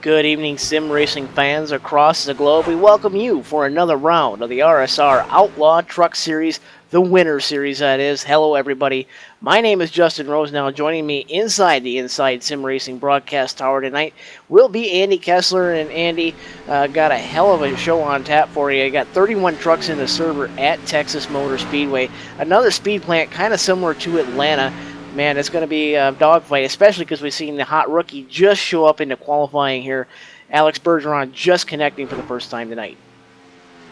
Good evening, sim racing fans across the globe. We welcome you for another round of the RSR Outlaw Truck Series, the Winter Series, that is. Hello, everybody. My name is Justin Rose. Now, joining me inside the Inside Sim Racing broadcast tower tonight will be Andy Kessler. And Andy, got a hell of a show on tap for you. I got 31 trucks in the server at Texas Motor Speedway, another speed plant kind of similar to Atlanta. Man, it's going to be a dogfight, especially because we've seen the hot rookie just show up into qualifying here. Alex Bergeron just connecting for the first time tonight.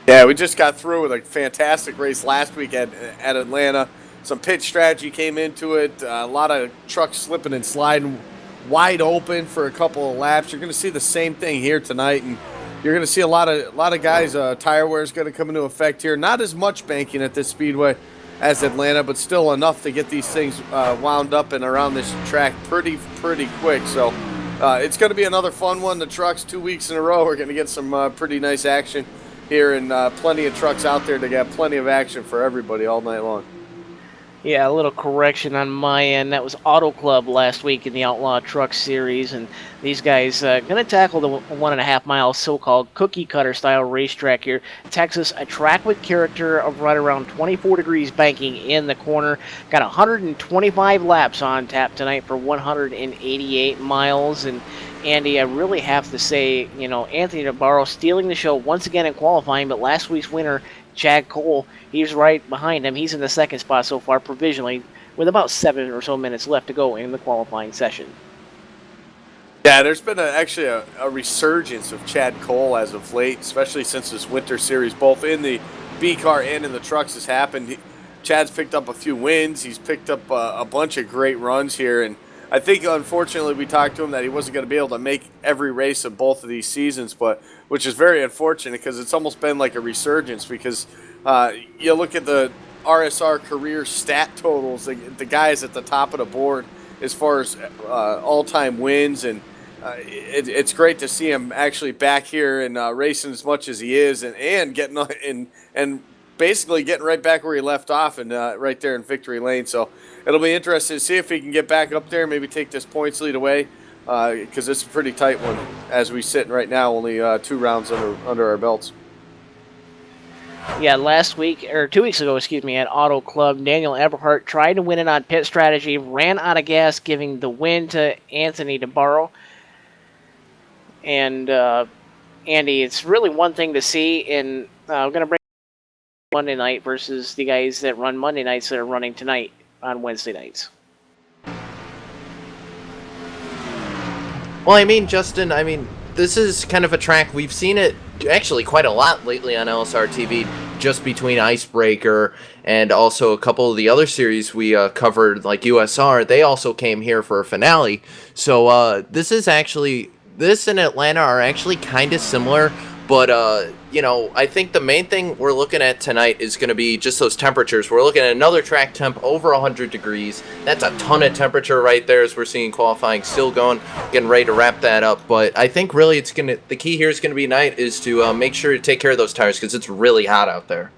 Yeah, we just got through with a fantastic race last week at Atlanta. Some pit strategy came into it. A lot of trucks slipping and sliding wide open for a couple of laps. You're going to see the same thing here tonight, and you're going to see a lot of guys. Tire wear is going to come into effect here. Not as much banking at this speedway as Atlanta, but still enough to get these things wound up and around this track pretty quick. So it's going to be another fun one. The trucks 2 weeks in a row. We're going to get some pretty nice action here, and plenty of trucks out there to get plenty of action for everybody all night long. Yeah, a little correction on my end. That was Auto Club last week in the Outlaw Truck Series, and these guys going to tackle the 1.5 mile so-called cookie cutter style racetrack here. Texas, a track with character of right around 24 degrees banking in the corner. Got 125 laps on tap tonight for 188 miles, and Andy, I really have to say, Anthony DeBarro stealing the show once again in qualifying, but last week's winner, Chad Cole, he's right behind him. He's in the second spot so far provisionally with about 7 or so minutes left to go in the qualifying session. Yeah, there's been actually a resurgence of Chad Cole as of late, especially since this Winter Series, both in the B car and in the trucks has happened. Chad's picked up a few wins. He's picked up a bunch of great runs here, and I think, unfortunately, we talked to him that he wasn't going to be able to make every race of both of these seasons, but which is very unfortunate because it's almost been like a resurgence because you look at the RSR career stat totals, the guys at the top of the board as far as all-time wins, and it's great to see him actually back here and racing as much as he is and getting and basically getting right back where he left off and right there in victory lane. So it'll be interesting to see if he can get back up there, maybe take this points lead away, because it's a pretty tight one as we sit right now, only 2 rounds under our belts. Yeah, 2 weeks ago, at Auto Club, Daniel Eberhardt tried to win it on pit strategy, ran out of gas, giving the win to Anthony DeBarro. And Andy, it's really one thing to see, and we're going to bring Monday night versus the guys that run Monday nights that are running tonight on Wednesday nights. Well, Justin, this is kind of a track. We've seen it actually quite a lot lately on LSRTV, just between Icebreaker and also a couple of the other series we covered, like USR. They also came here for a finale. So this and Atlanta are actually kind of similar, but I think the main thing we're looking at tonight is going to be just those temperatures. We're looking at another track temp over 100 degrees. That's a ton of temperature right there as we're seeing qualifying still going, getting ready to wrap that up. But I think really the key here is going to be tonight is to make sure to take care of those tires because it's really hot out there.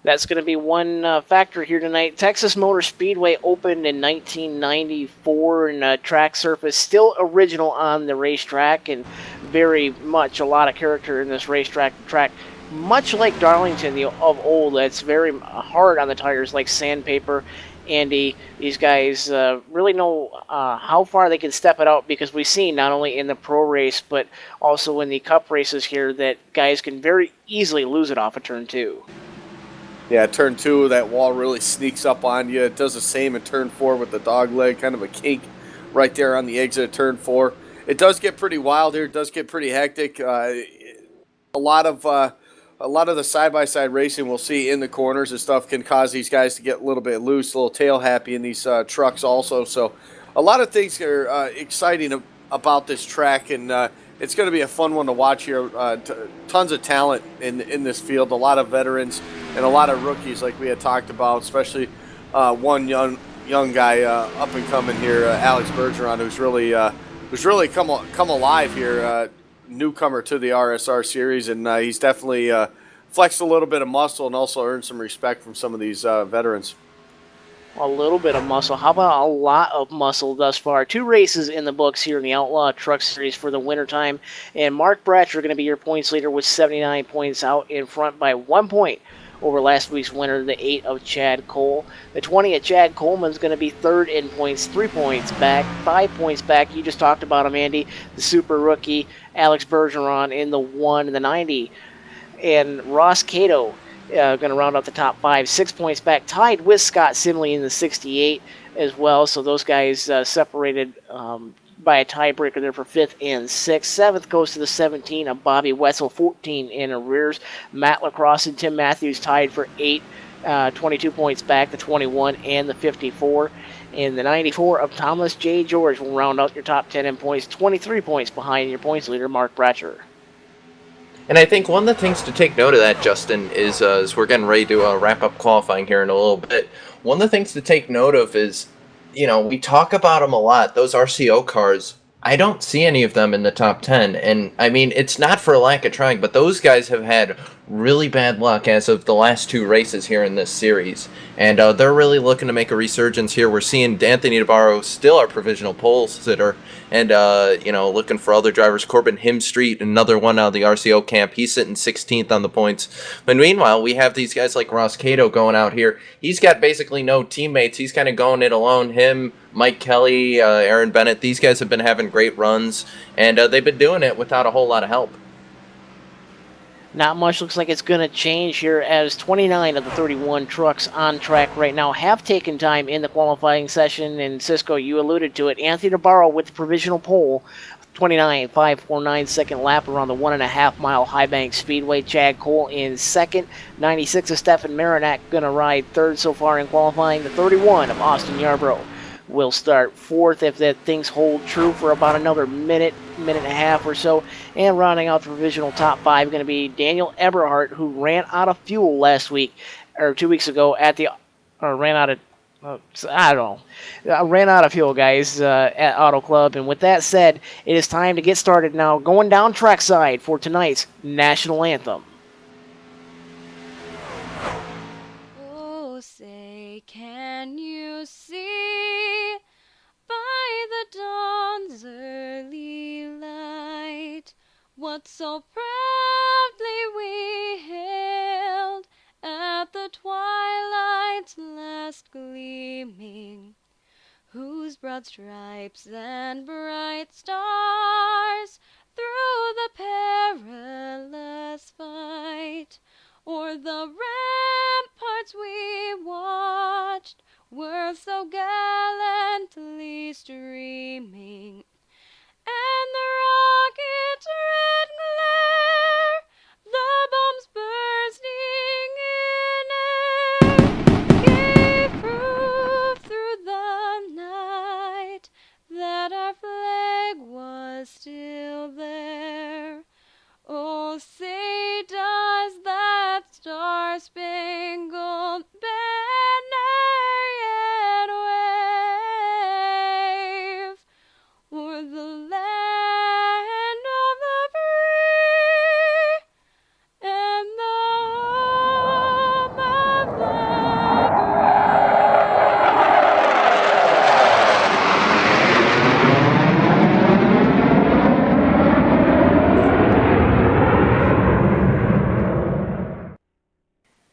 That's going to be one factor here tonight. Texas Motor Speedway opened in 1994, and track surface still original on the racetrack, and very much a lot of character in this racetrack. Track, much like Darlington of old, that's very hard on the tires, like sandpaper. Andy, these guys really know how far they can step it out, because we've seen not only in the pro race but also in the cup races here that guys can very easily lose it off of turn 2. Yeah, turn 2, that wall really sneaks up on you. It does the same in turn 4 with the dog leg, kind of a kink right there on the exit of turn 4. It does get pretty wild here. It does get pretty hectic. A lot of the side-by-side racing we'll see in the corners and stuff can cause these guys to get a little bit loose, a little tail happy in these trucks also. So a lot of things are exciting about this track, and it's going to be a fun one to watch here. Tons of talent in this field, a lot of veterans and a lot of rookies like we had talked about, especially one young guy up and coming here, Alex Bergeron, who's really come alive here. Newcomer to the RSR series, and he's definitely flexed a little bit of muscle and also earned some respect from some of these veterans. A little bit of muscle. How about a lot of muscle thus far? 2 races in the books here in the Outlaw Truck Series for the wintertime, and Mark Bratcher going to be your points leader with 79 points, out in front by 1 point over last week's winner, the 8 of Chad Cole. The 20 of Chad Coleman's going to be third in points, 3 points back, 5 points back. You just talked about him, Andy, the super rookie, Alex Bergeron in the 1 and the 90. And Ross Cato going to round out the top 5, 6 points back, tied with Scott Simley in the 68 as well. So those guys separated by a tiebreaker there for 5th and 6th. 7th goes to the 17 of Bobby Wetzel, 14 in arrears. Matt Lacrosse and Tim Matthews tied for 8, 22 points back, the 21 and the 54. And the 94 of Thomas J. George will round out your top 10 in points, 23 points behind your points leader, Mark Bratcher. And I think one of the things to take note of that, Justin, is as we're getting ready to wrap up qualifying here in a little bit, one of the things to take note of is, we talk about them a lot, those RCO cars. I don't see any of them in the top 10. And, I mean, it's not for a lack of trying, but those guys have had really bad luck as of the last 2 races here in this series. And they're really looking to make a resurgence here. We're seeing Anthony Navarro still our provisional pole sitter. And, looking for other drivers. Corbin Himstreet, another one out of the RCO camp. He's sitting 16th on the points. But meanwhile, we have these guys like Ross Cato going out here. He's got basically no teammates. He's kind of going it alone. Him, Mike Kelly, Aaron Bennett, these guys have been having great runs. And they've been doing it without a whole lot of help. Not much looks like it's going to change here, as 29 of the 31 trucks on track right now have taken time in the qualifying session. And Cisco, you alluded to it. Anthony Navarro with the provisional pole, 29.549 second lap around the 1.5 mile High Bank Speedway. Chad Cole in second. 96 of Stefan Marinac going to ride third so far in qualifying. The 31 of Austin Yarbrough will start fourth if that things hold true for about another minute and a half or so. And rounding out the provisional top 5 going to be Daniel Eberhardt, who ran out of fuel last week or 2 weeks ago ran out of fuel, guys, at Auto Club. And with that said, it is time to get started now, going down trackside for tonight's national anthem. Oh, say, can you see by the dawn's early light what so proudly we hailed at the twilight's last gleaming, whose broad stripes and bright stars through the perilous fight o'er the ramparts we watched were so gallantly streaming, and the rocket's red glare, the bombs bursting in air, gave proof through the night that our flag was still there. Oh, say does that star-spangled banner yet wave o'er the land of the free and the home of the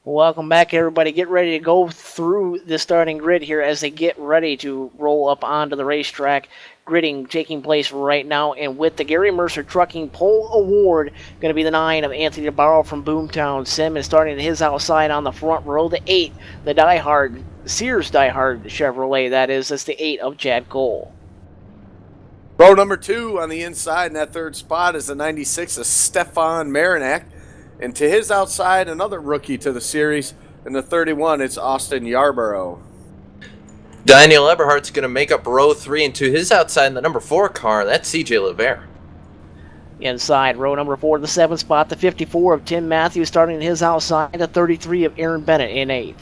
Welcome back, everybody. Get ready to go through the starting grid here as they get ready to roll up onto the racetrack. gridding taking place right now. And with the Gary Mercer Trucking Pole Award, going to be the 9 of Anthony DeBarro from Boomtown. Simmons starting at his outside on the front row. The 8, the Sears diehard Chevrolet, that's the 8 of Chad Cole. Row number 2 on the inside in that third spot is the 96 of Stefan Marinak. And to his outside, another rookie to the series. In the 31, it's Austin Yarborough. Daniel Eberhardt's going to make up row 3, and to his outside in the number 4 car, that's CJ Levere. Inside, row number 4, the 7th spot, the 54 of Tim Matthews starting at his outside, the 33 of Aaron Bennett in 8th.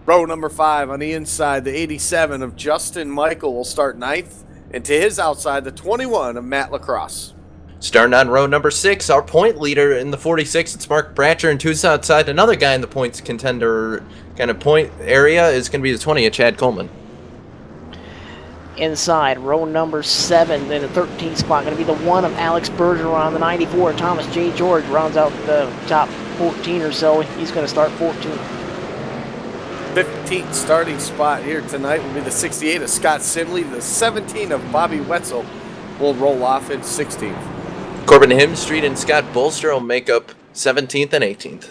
Row number 5 on the inside, the 87 of Justin Michael will start 9th. And to his outside, the 21 of Matt Lacrosse. Starting on row number 6, our point leader in the 46, it's Mark Bratcher, and to his outside, another guy in the points contender kind of point area is going to be the 20 of Chad Coleman. Inside, row number 7, in the 13th spot, going to be the 1 of Alex Bergeron, the 94 of Thomas J. George rounds out the top 14 or so. He's going to start 14th. 15th starting spot here tonight will be the 68 of Scott Simley. The 17 of Bobby Wetzel will roll off in 16th. Corbin Himstreet and Scott Bolster will make up 17th and 18th.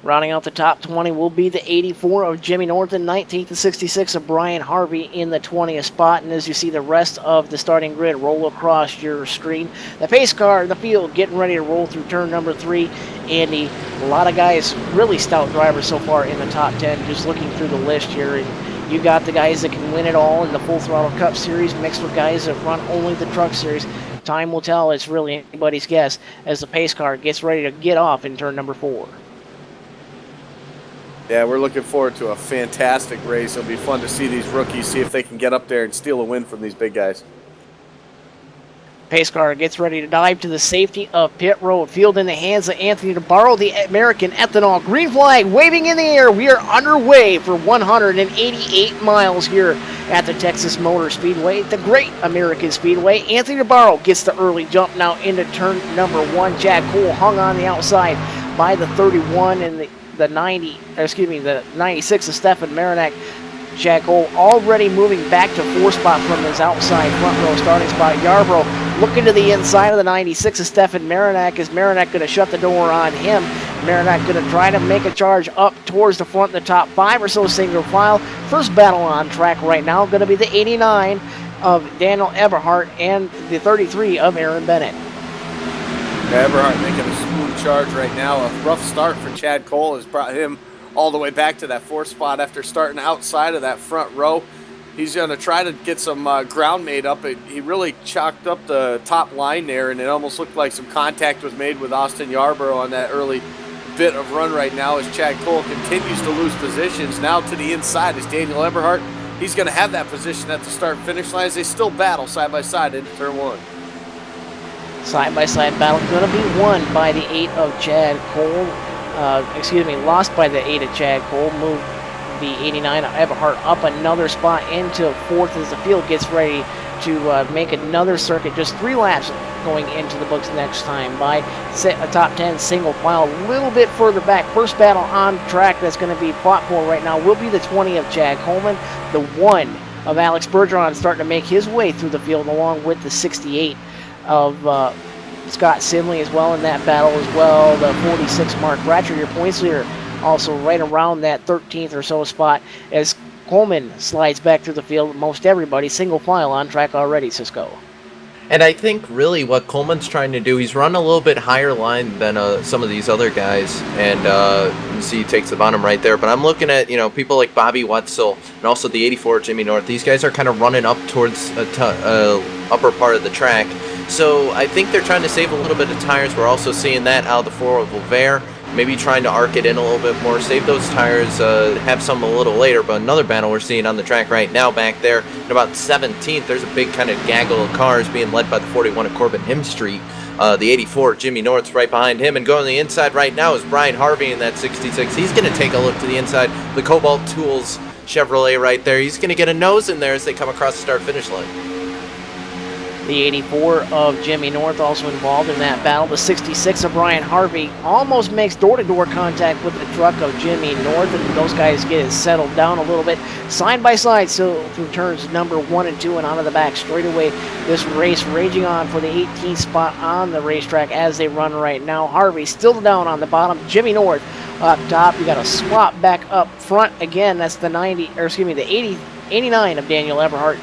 Rounding out the top 20 will be the 84 of Jimmy Norton, 19th and 66 of Brian Harvey in the 20th spot. And as you see the rest of the starting grid roll across your screen, the pace car in the field getting ready to roll through turn number 3. Andy, a lot of guys, really stout drivers so far in the top 10, just looking through the list here. And you got the guys that can win it all in the Full Throttle Cup Series mixed with guys that run only the Truck Series. Time will tell. It's really anybody's guess as the pace car gets ready to get off in turn number 4. Yeah, we're looking forward to a fantastic race. It'll be fun to see these rookies, see if they can get up there and steal a win from these big guys. Pace car gets ready to dive to the safety of pit road. Field in the hands of Anthony DeBarro, the American Ethanol. Green flag waving in the air. We are underway for 188 miles here at the Texas Motor Speedway, the Great American Speedway. Anthony DeBarro gets the early jump now into turn number 1. Chad Cole hung on the outside by the 31 and the 96 of Stefan Marinak. Chad Cole already moving back to 4 spot from his outside front row starting spot. Yarborough looking to the inside of the 96 of Stefan Marinak. Is Marinak going to shut the door on him? Marinak going to try to make a charge up towards the front in the top 5 or so single file. First battle on track right now going to be the 89 of Daniel Eberhardt and the 33 of Aaron Bennett. Eberhardt making a smooth charge right now. A rough start for Chad Cole has brought him all the way back to that 4th spot after starting outside of that front row. He's going to try to get some ground made up. He really chalked up the top line there, and it almost looked like some contact was made with Austin Yarborough on that early bit of run right now as Chad Cole continues to lose positions. Now to the inside is Daniel Eberhardt. He's going to have that position at the start-finish line as they still battle side-by-side into turn 1. Side-by-side battle going to be won by the 8 of Chad Cole. Lost by the 8 of Chad Cole. Moved the 89 of Eberhardt up another spot into 4th as the field gets ready to make another circuit. Just 3 laps going into the books next time by a top 10 single file a little bit further back. First battle on track that's going to be fought for right now will be the 20 of Chad Coleman. The 1 of Alex Bergeron starting to make his way through the field along with the 68 of Scott Simley as well in that battle as well. The 46 Mark Bratcher, your points leader, also right around that 13th or so spot as Coleman slides back through the field. Most everybody single file on track already, Cisco. And I think really what Coleman's trying to do, he's run a little bit higher line than some of these other guys, and you see he takes the bottom right there. But I'm looking at people like Bobby Wetzel and also the 84 Jimmy North. These guys are kind of running up towards upper part of the track. So I think they're trying to save a little bit of tires. We're also seeing that out of the 4 of Levere. Maybe trying to arc it in a little bit more, save those tires, have some a little later. But another battle we're seeing on the track right now back there at about 17th, there's a big kind of gaggle of cars being led by the 41 of Corbin Himstreet. The 84 Jimmy North's right behind him, and going to the inside right now is Brian Harvey in that 66. He's going to take a look to the inside. The Cobalt Tools Chevrolet right there. He's going to get a nose in there as they come across the start-finish line. The 84 of Jimmy North also involved in that battle. The 66 of Brian Harvey almost makes door-to-door contact with the truck of Jimmy North, and those guys get it settled down a little bit. Side by side, so through turns number 1 and 2 and onto the back straightaway. This race raging on for the 18th spot on the racetrack as they run right now. Harvey still down on the bottom. Jimmy North up top. You got a swap back up front again. That's the 89 of Daniel Eberhardt.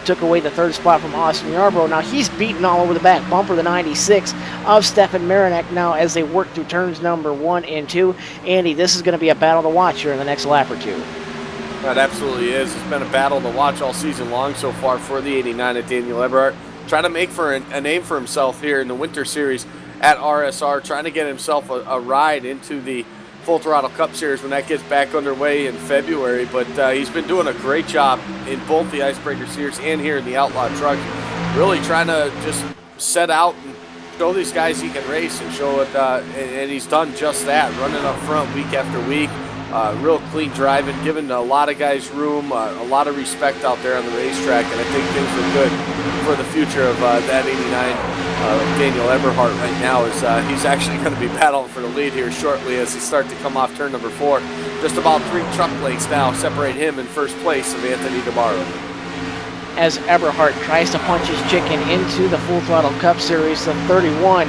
Took away the 3rd spot from Austin Yarbrough. Now he's beaten all over the back bumper, the 96 of Stefan Marinak now as they work through turns number 1 and 2. Andy, this is going to be a battle to watch here in the next lap or two. That absolutely is. It's been a battle to watch all season long so far for the 89 of Daniel Eberhardt. Trying to make for a name for himself here in the Winter Series at RSR, trying to get himself a ride into the Full Throttle Cup Series when that gets back underway in February. But he's been doing a great job in both the Icebreaker Series and here in the Outlaw Truck. Really trying to just set out and show these guys he can race and show it. And he's done just that, running up front week after week. Real clean driving, giving a lot of guys room, a lot of respect out there on the racetrack. And I think things are good for the future of that 89. Daniel Eberhardt right now is he's actually going to be battling for the lead here shortly as he starts to come off turn number 4. Just about 3 truck lengths now separate him in first place of Anthony DeBarro. As Eberhardt tries to punch his chicken into the Full Throttle Cup Series, the 31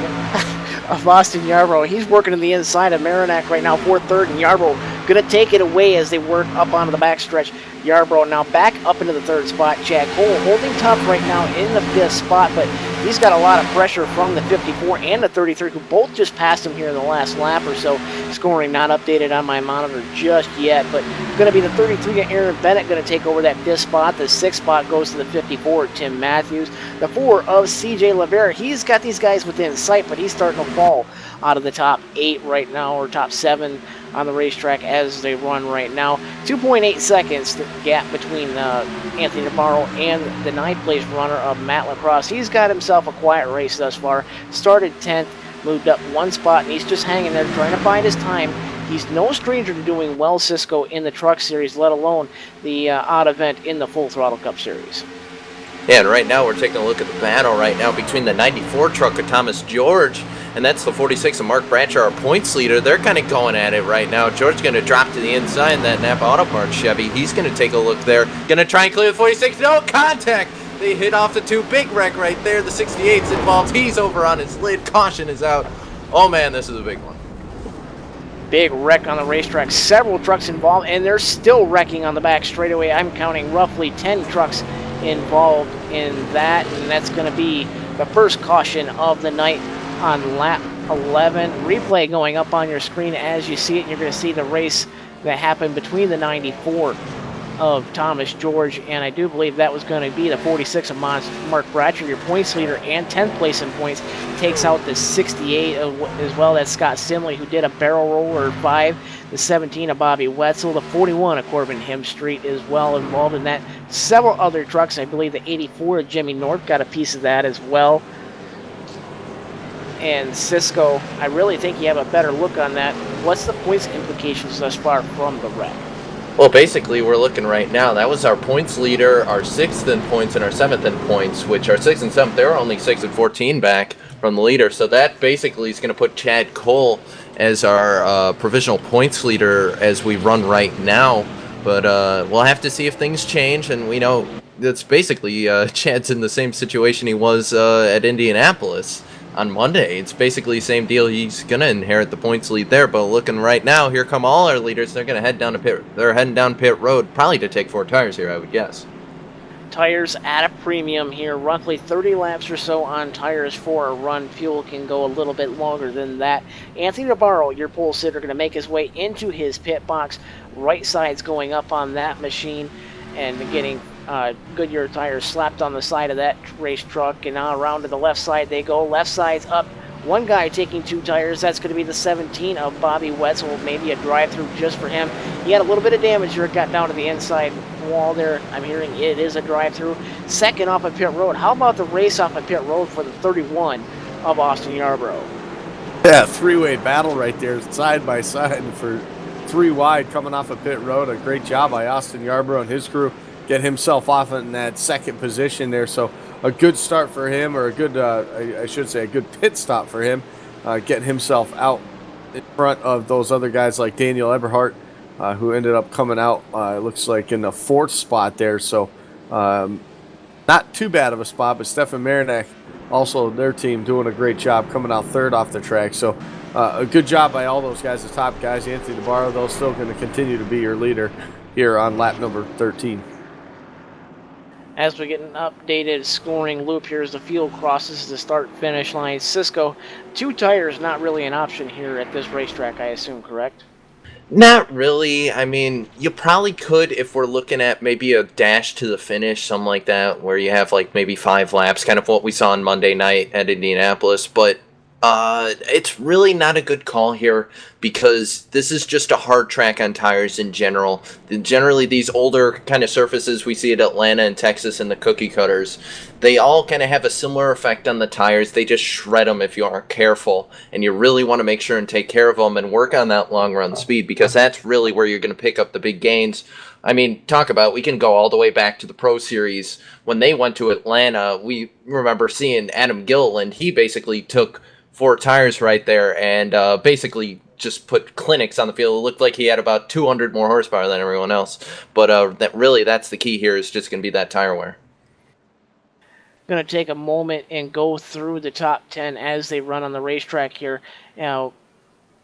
of Austin Yarbrough. He's working to the inside of Marinak right now for 3rd, and Yarbrough going to take it away as they work up onto the backstretch. Yarbrough now back up into the 3rd spot. Chad Cole holding tough right now in the 5th spot, but he's got a lot of pressure from the 54 and the 33, who both just passed him here in the last lap or so. Scoring not updated on my monitor just yet, but going to be the 33 of Aaron Bennett going to take over that 5th spot. The 6th spot goes to the 54 of Tim Matthews. The 4 of CJ Lavera. He's got these guys within sight, but he's starting to fall out of the top 8 right now, or top 7 on the racetrack as they run right now. 2.8 seconds the gap between Anthony Navarro and the 9th place runner of Matt Lacrosse. He's got himself a quiet race thus far. Started 10th, moved up 1 spot, and he's just hanging there trying to bide his time. He's no stranger to doing well, Cisco, in the Truck Series, let alone the odd event in the Full Throttle Cup Series. Yeah, and right now we're taking a look at the battle right now between the 94 truck of Thomas George, and that's the 46 of Mark Bradshaw, our points leader. They're kind of going at it right now. George's going to drop to the inside in that Napa Auto Parts Chevy. He's going to take a look there. Going to try and clear the 46. No contact! They hit off the 2. Big wreck right there. The 68's involved. He's over on his lid. Caution is out. Oh, man, this is a big one. Big wreck on the racetrack. Several trucks involved, and they're still wrecking on the back straightaway. I'm counting roughly 10 trucks involved in that, and that's going to be the first caution of the night on lap 11. Replay going up on your screen as you see it. You're going to see the race that happened between the 94 of Thomas George, and I do believe that was going to be the 46 of Mark Bradshaw, your points leader, and 10th place in points. Takes out the 68 as well. That's Scott Simley, who did a barrel roller 5. The 17 of Bobby Wetzel. The 41 of Corbin Hemstreet is well involved in that. Several other trucks. I believe the 84 of Jimmy North got a piece of that as well. And Cisco, I really think you have a better look on that. What's the points implications thus far from the wreck? Well, basically, we're looking right now. That was our points leader, our 6th in points, and our 7th in points, which our 6th and 7th, they were only 6 and 14 back from the leader. So that basically is going to put Chad Cole as our provisional points leader as we run right now. But we'll have to see if things change, and we know that's basically Chad's in the same situation he was at Indianapolis on Monday. It's basically the same deal. He's going to inherit the points lead there, but looking right now, here come all our leaders. They're going to head down to pit. They're heading down pit road, probably to take 4 tires here, I would guess. Tires at a premium here, roughly 30 laps or so on tires for a run. Fuel can go a little bit longer than that. Anthony Navarro, your pole sitter, going to make his way into his pit box. Right side's going up on that machine and getting Goodyear tires slapped on the side of that race truck, and now around to the left side they go. Left side's up. One guy taking 2 tires. That's going to be the 17 of Bobby Wetzel. Maybe a drive-through just for him. He had a little bit of damage here. It got down to the inside wall there. I'm hearing it is a drive-through. Second off of pit road. How about the race off of pit road for the 31 of Austin Yarbrough? Yeah, 3-way battle right there, side by side for 3 wide coming off of pit road. A great job by Austin Yarbrough and his crew. Get himself off in that second position there. So a good start for him, or a good, I should say, a good pit stop for him, getting himself out in front of those other guys like Daniel Eberhardt, who ended up coming out, it looks like, in the 4th spot there. So not too bad of a spot, but Stefan Marinak, also their team, doing a great job coming out 3rd off the track. So a good job by all those guys, the top guys. Anthony DeBarro, though, still going to continue to be your leader here on lap number 13. As we get an updated scoring loop here as the field crosses the start-finish line, Cisco, 2 tires not really an option here at this racetrack, I assume, correct? Not really. I mean, you probably could if we're looking at maybe a dash to the finish, something like that, where you have like maybe 5 laps, kind of what we saw on Monday night at Indianapolis. But it's really not a good call here because this is just a hard track on tires in general. Generally, these older kind of surfaces we see at Atlanta and Texas and the cookie cutters, they all kind of have a similar effect on the tires. They just shred them if you aren't careful, and you really want to make sure and take care of them and work on that long run speed because that's really where you're going to pick up the big gains. I mean, we can go all the way back to the Pro Series. When they went to Atlanta, we remember seeing Adam Gilliland. He basically took 4 tires right there and basically just put clinics on the field. It looked like he had about 200 more horsepower than everyone else. But that's the key here, is just going to be that tire wear. Going to take a moment and go through the top 10 as they run on the racetrack here. Now,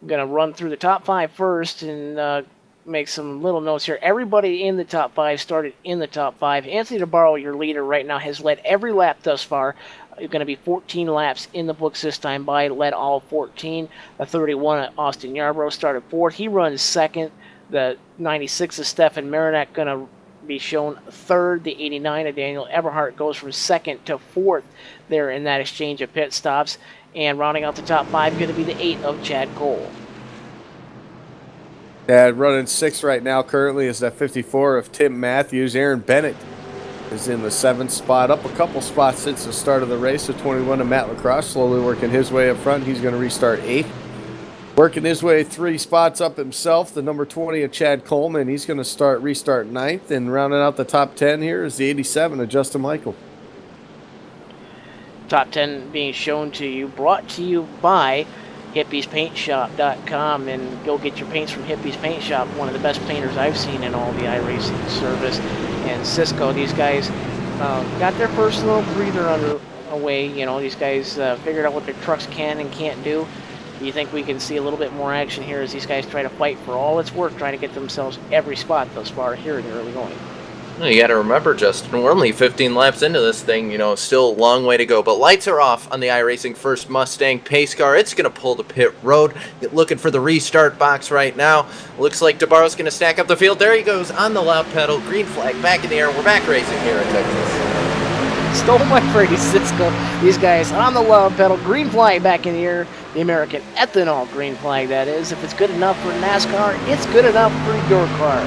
I'm going to run through the top 5 first and make some little notes here. Everybody in the top 5 started in the top 5. Anthony DeBarro, your leader right now, has led every lap thus far. Going to be 14 laps in the books this time by, led all 14. The 31 at Austin Yarborough started 4th. He runs 2nd. The 96 of Stefan Marinak going to be shown 3rd. The 89 of Daniel Eberhardt goes from 2nd to 4th there in that exchange of pit stops. And rounding out the top 5 going to be the 8 of Chad Cole. Yeah, running 6th right now currently is that 54 of Tim Matthews. Aaron Bennett is in the 7th spot, up a couple spots since the start of the race. The 21 of Matt Lacrosse slowly working his way up front. He's going to restart 8th. Working his way 3 spots up himself, the number 20 of Chad Coleman. He's going to restart 9th. And rounding out the top 10 here is the 87 of Justin Michael. Top 10 being shown to you, brought to you by hippiespaintshop.com, and go get your paints from Hippie's Paint Shop, one of the best painters I've seen in all the iRacing service. And Cisco, these guys got their first little breather away. You know, these guys figured out what their trucks can and can't do. Do you think we can see a little bit more action here as these guys try to fight for all it's worth, trying to get themselves every spot thus far here in the early going? You got to remember, Justin, we're only 15 laps into this thing, still a long way to go. But lights are off on the iRacing First Mustang pace car. It's going to pull to pit road. Looking for the restart box right now. Looks like DeBarro's going to stack up the field. There he goes on the loud pedal. Green flag back in the air. We're back racing here in Texas. Stole my phrase, Cisco. These guys on the loud pedal. Green flag back in the air. The American ethanol green flag, that is. If it's good enough for NASCAR, it's good enough for your car.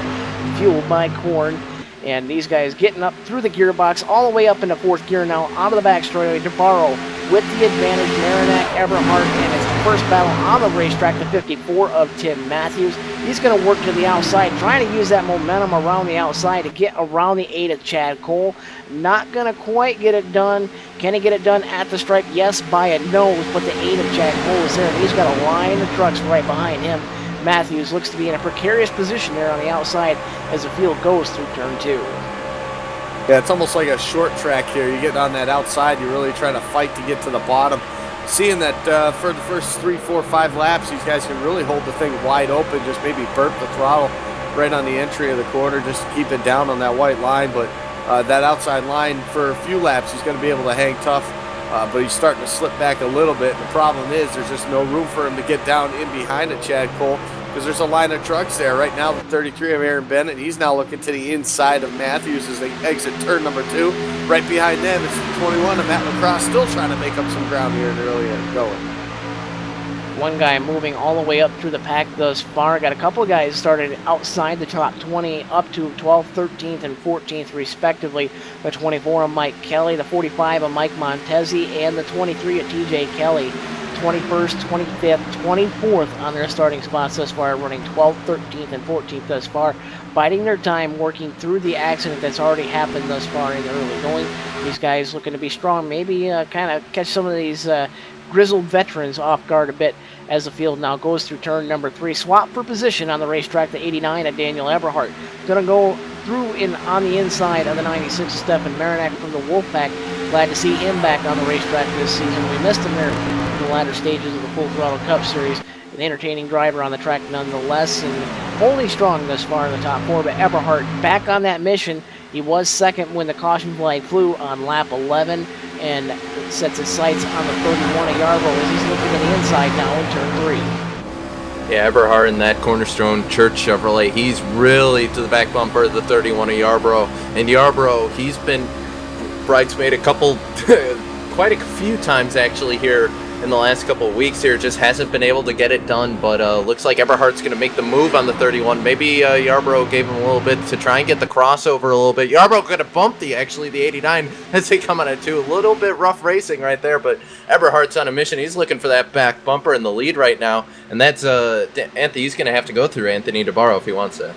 Fueled by corn. And these guys getting up through the gearbox, all the way up into 4th gear now, onto the back straightaway. DeBarro with the advantage, Marinak, Eberhardt, and it's the first battle on the racetrack, the 54 of Tim Matthews. He's going to work to the outside, trying to use that momentum around the outside to get around the 8 of Chad Cole. Not going to quite get it done. Can he get it done at the stripe? Yes, by a nose, but the 8 of Chad Cole is there, and he's got a line of trucks right behind him. Matthews looks to be in a precarious position there on the outside as the field goes through turn 2. Yeah, it's almost like a short track here. You get on that outside, you're really trying to fight to get to the bottom. Seeing that for the first 3, 4, 5 laps, these guys can really hold the thing wide open, just maybe burp the throttle right on the entry of the corner, just to keep it down on that white line. But that outside line, for a few laps, he's going to be able to hang tough. But he's starting to slip back a little bit. The problem is there's just no room for him to get down in behind a Chad Cole because there's a line of trucks there. Right now, the 33 of Aaron Bennett, he's now looking to the inside of Matthews as they exit turn number 2. Right behind them, it's the 21 of Matt Lacrosse, still trying to make up some ground here in the early going. One guy moving all the way up through the pack thus far. Got a couple of guys started outside the top 20 up to 12th, 13th, and 14th respectively. The 24 of Mike Kelly, the 45 of Mike Montezi, and the 23 of TJ Kelly. 21st, 25th, 24th on their starting spots thus far, running 12th, 13th, and 14th thus far, biding their time, working through the accident that's already happened thus far in the early going. These guys looking to be strong, maybe kind of catch some of these grizzled veterans off guard a bit as the field now goes through turn number 3. Swap for position on the racetrack, the 89 of Daniel Eberhardt. Going to go through on the inside of the 96 of Stefan Marinak from the Wolfpack. Glad to see him back on the racetrack this season. We missed him there in the latter stages of the Full Throttle Cup Series. An entertaining driver on the track nonetheless, and holding strong thus far in the top 4. But Eberhardt back on that mission. He was second when the caution flag flew on lap 11, and sets his sights on the 31 of Yarbrough as he's looking to the inside now in turn 3. Yeah, Eberhardt in that Cornerstone Church Chevrolet, he's really to the back bumper of the 31 of Yarbrough. And Yarbrough, he's been bridesmaid a couple, quite a few times actually here in the last couple of weeks here. Just hasn't been able to get it done, but looks like Eberhardt's going to make the move on the 31. Maybe Yarbrough gave him a little bit to try and get the crossover a little bit. Yarbrough could have bumped the 89 as they come on at 2. A little bit rough racing right there, but Eberhardt's on a mission. He's looking for that back bumper in the lead right now, and that's Anthony. He's going to have to go through Anthony DeBarro if he wants it.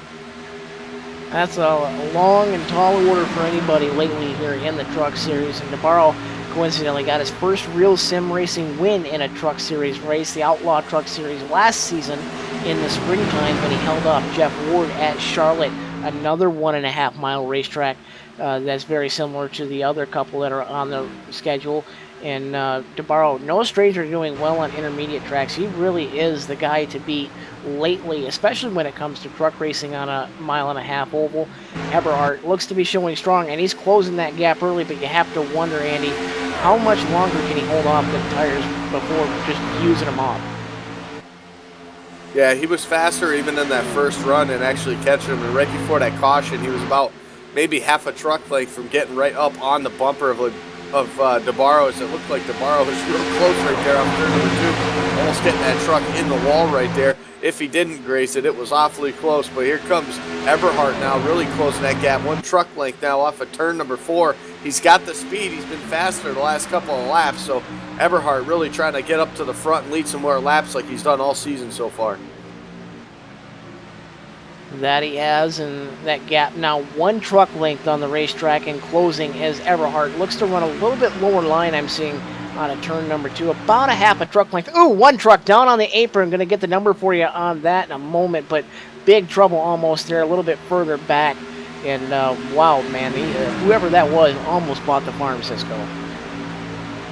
That's a long and tall order for anybody lately here in the Truck Series, and DeBarro coincidentally got his first real sim racing win in a Truck Series race, the Outlaw Truck Series last season in the springtime when he held off Jeff Ward at Charlotte, another 1.5 mile racetrack that's very similar to the other couple that are on the schedule. And DeBarro, no stranger to doing well on intermediate tracks. He really is the guy to beat lately, especially when it comes to truck racing on a 1.5 mile oval. Eberhardt looks to be showing strong, and he's closing that gap early, but you have to wonder, Andy, how much longer can he hold off the tires before just using them off? Yeah, he was faster even in that first run and actually catching him. And right before that caution, he was about maybe half a truck length from getting right up on the bumper of DeBarro's. It looked like DeBarro was real close right there on turn number 2, almost getting that truck in the wall right there. If he didn't grace it, it was awfully close. But here comes Eberhardt now, really closing that gap. 1 truck length now off of turn number 4. He's got the speed. He's been faster the last couple of laps. So Eberhardt really trying to get up to the front and lead some more laps like he's done all season so far. That he has, and that gap now 1 truck length on the racetrack and closing as Eberhardt looks to run a little bit lower line. I'm seeing on a turn number 2, about a half a truck length. Ooh, 1 truck down on the apron. Going to get the number for you on that in a moment, but big trouble almost there, a little bit further back. And wow, man, whoever that was almost bought the farm, Cisco.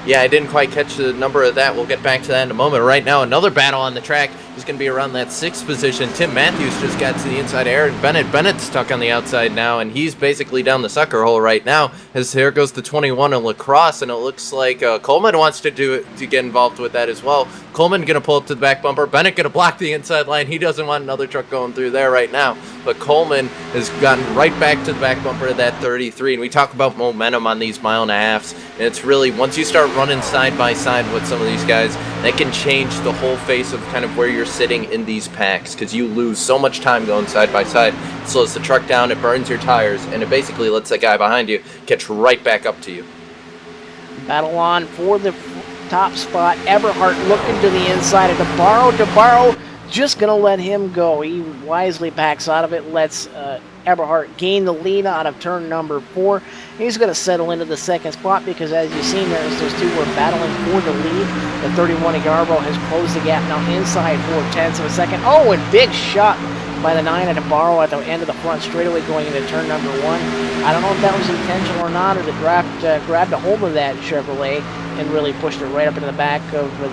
Yeah, I didn't quite catch the number of that. We'll get back to that in a moment. Right now, another battle on the track is going to be around that 6th position. Tim Matthews just got to the inside air, and Bennett's stuck on the outside now, and he's basically down the sucker hole right now. As here goes the 21 in Lacrosse, and it looks like Coleman wants to get involved with that as well. Coleman going to pull up to the back bumper. Bennett going to block the inside line. He doesn't want another truck going through there right now. But Coleman has gotten right back to the back bumper of that 33. And we talk about momentum on these 1.5 miles. And it's really, once you start running side by side with some of these guys, that can change the whole face of kind of where you're sitting in these packs, because you lose so much time going side by side. It slows the truck down, it burns your tires, and it basically lets that guy behind you catch right back up to you. Battle on for the top spot. Eberhardt looking to the inside of DeBarro. DeBarro just going to let him go. He wisely backs out of it, lets Eberhardt gain the lead out of turn number 4. He's going to settle into the 2nd spot because, as you've seen there, as those two were battling for the lead, the 31 of Yarbrough has closed the gap now inside 4/10 of a second. Oh, and big shot by the 9 of DeBarro at the end of the front straightaway going into turn number 1. I don't know if that was intentional or not, or the draft grabbed a hold of that Chevrolet and really pushed it right up into the back of the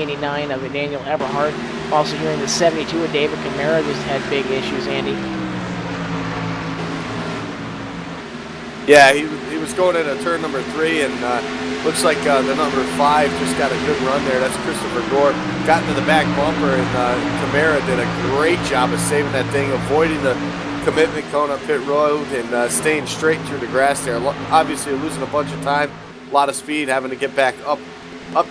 89 of Daniel Eberhardt. Also here in the 72 of David Camara just had big issues, Andy. Yeah, he was going into turn number 3, and looks like the number 5 just got a good run there. That's Christopher Gore. Got into the back bumper, and Camara did a great job of saving that thing, avoiding the commitment cone on pit road and staying straight through the grass there. Obviously losing a bunch of time, a lot of speed, having to get back up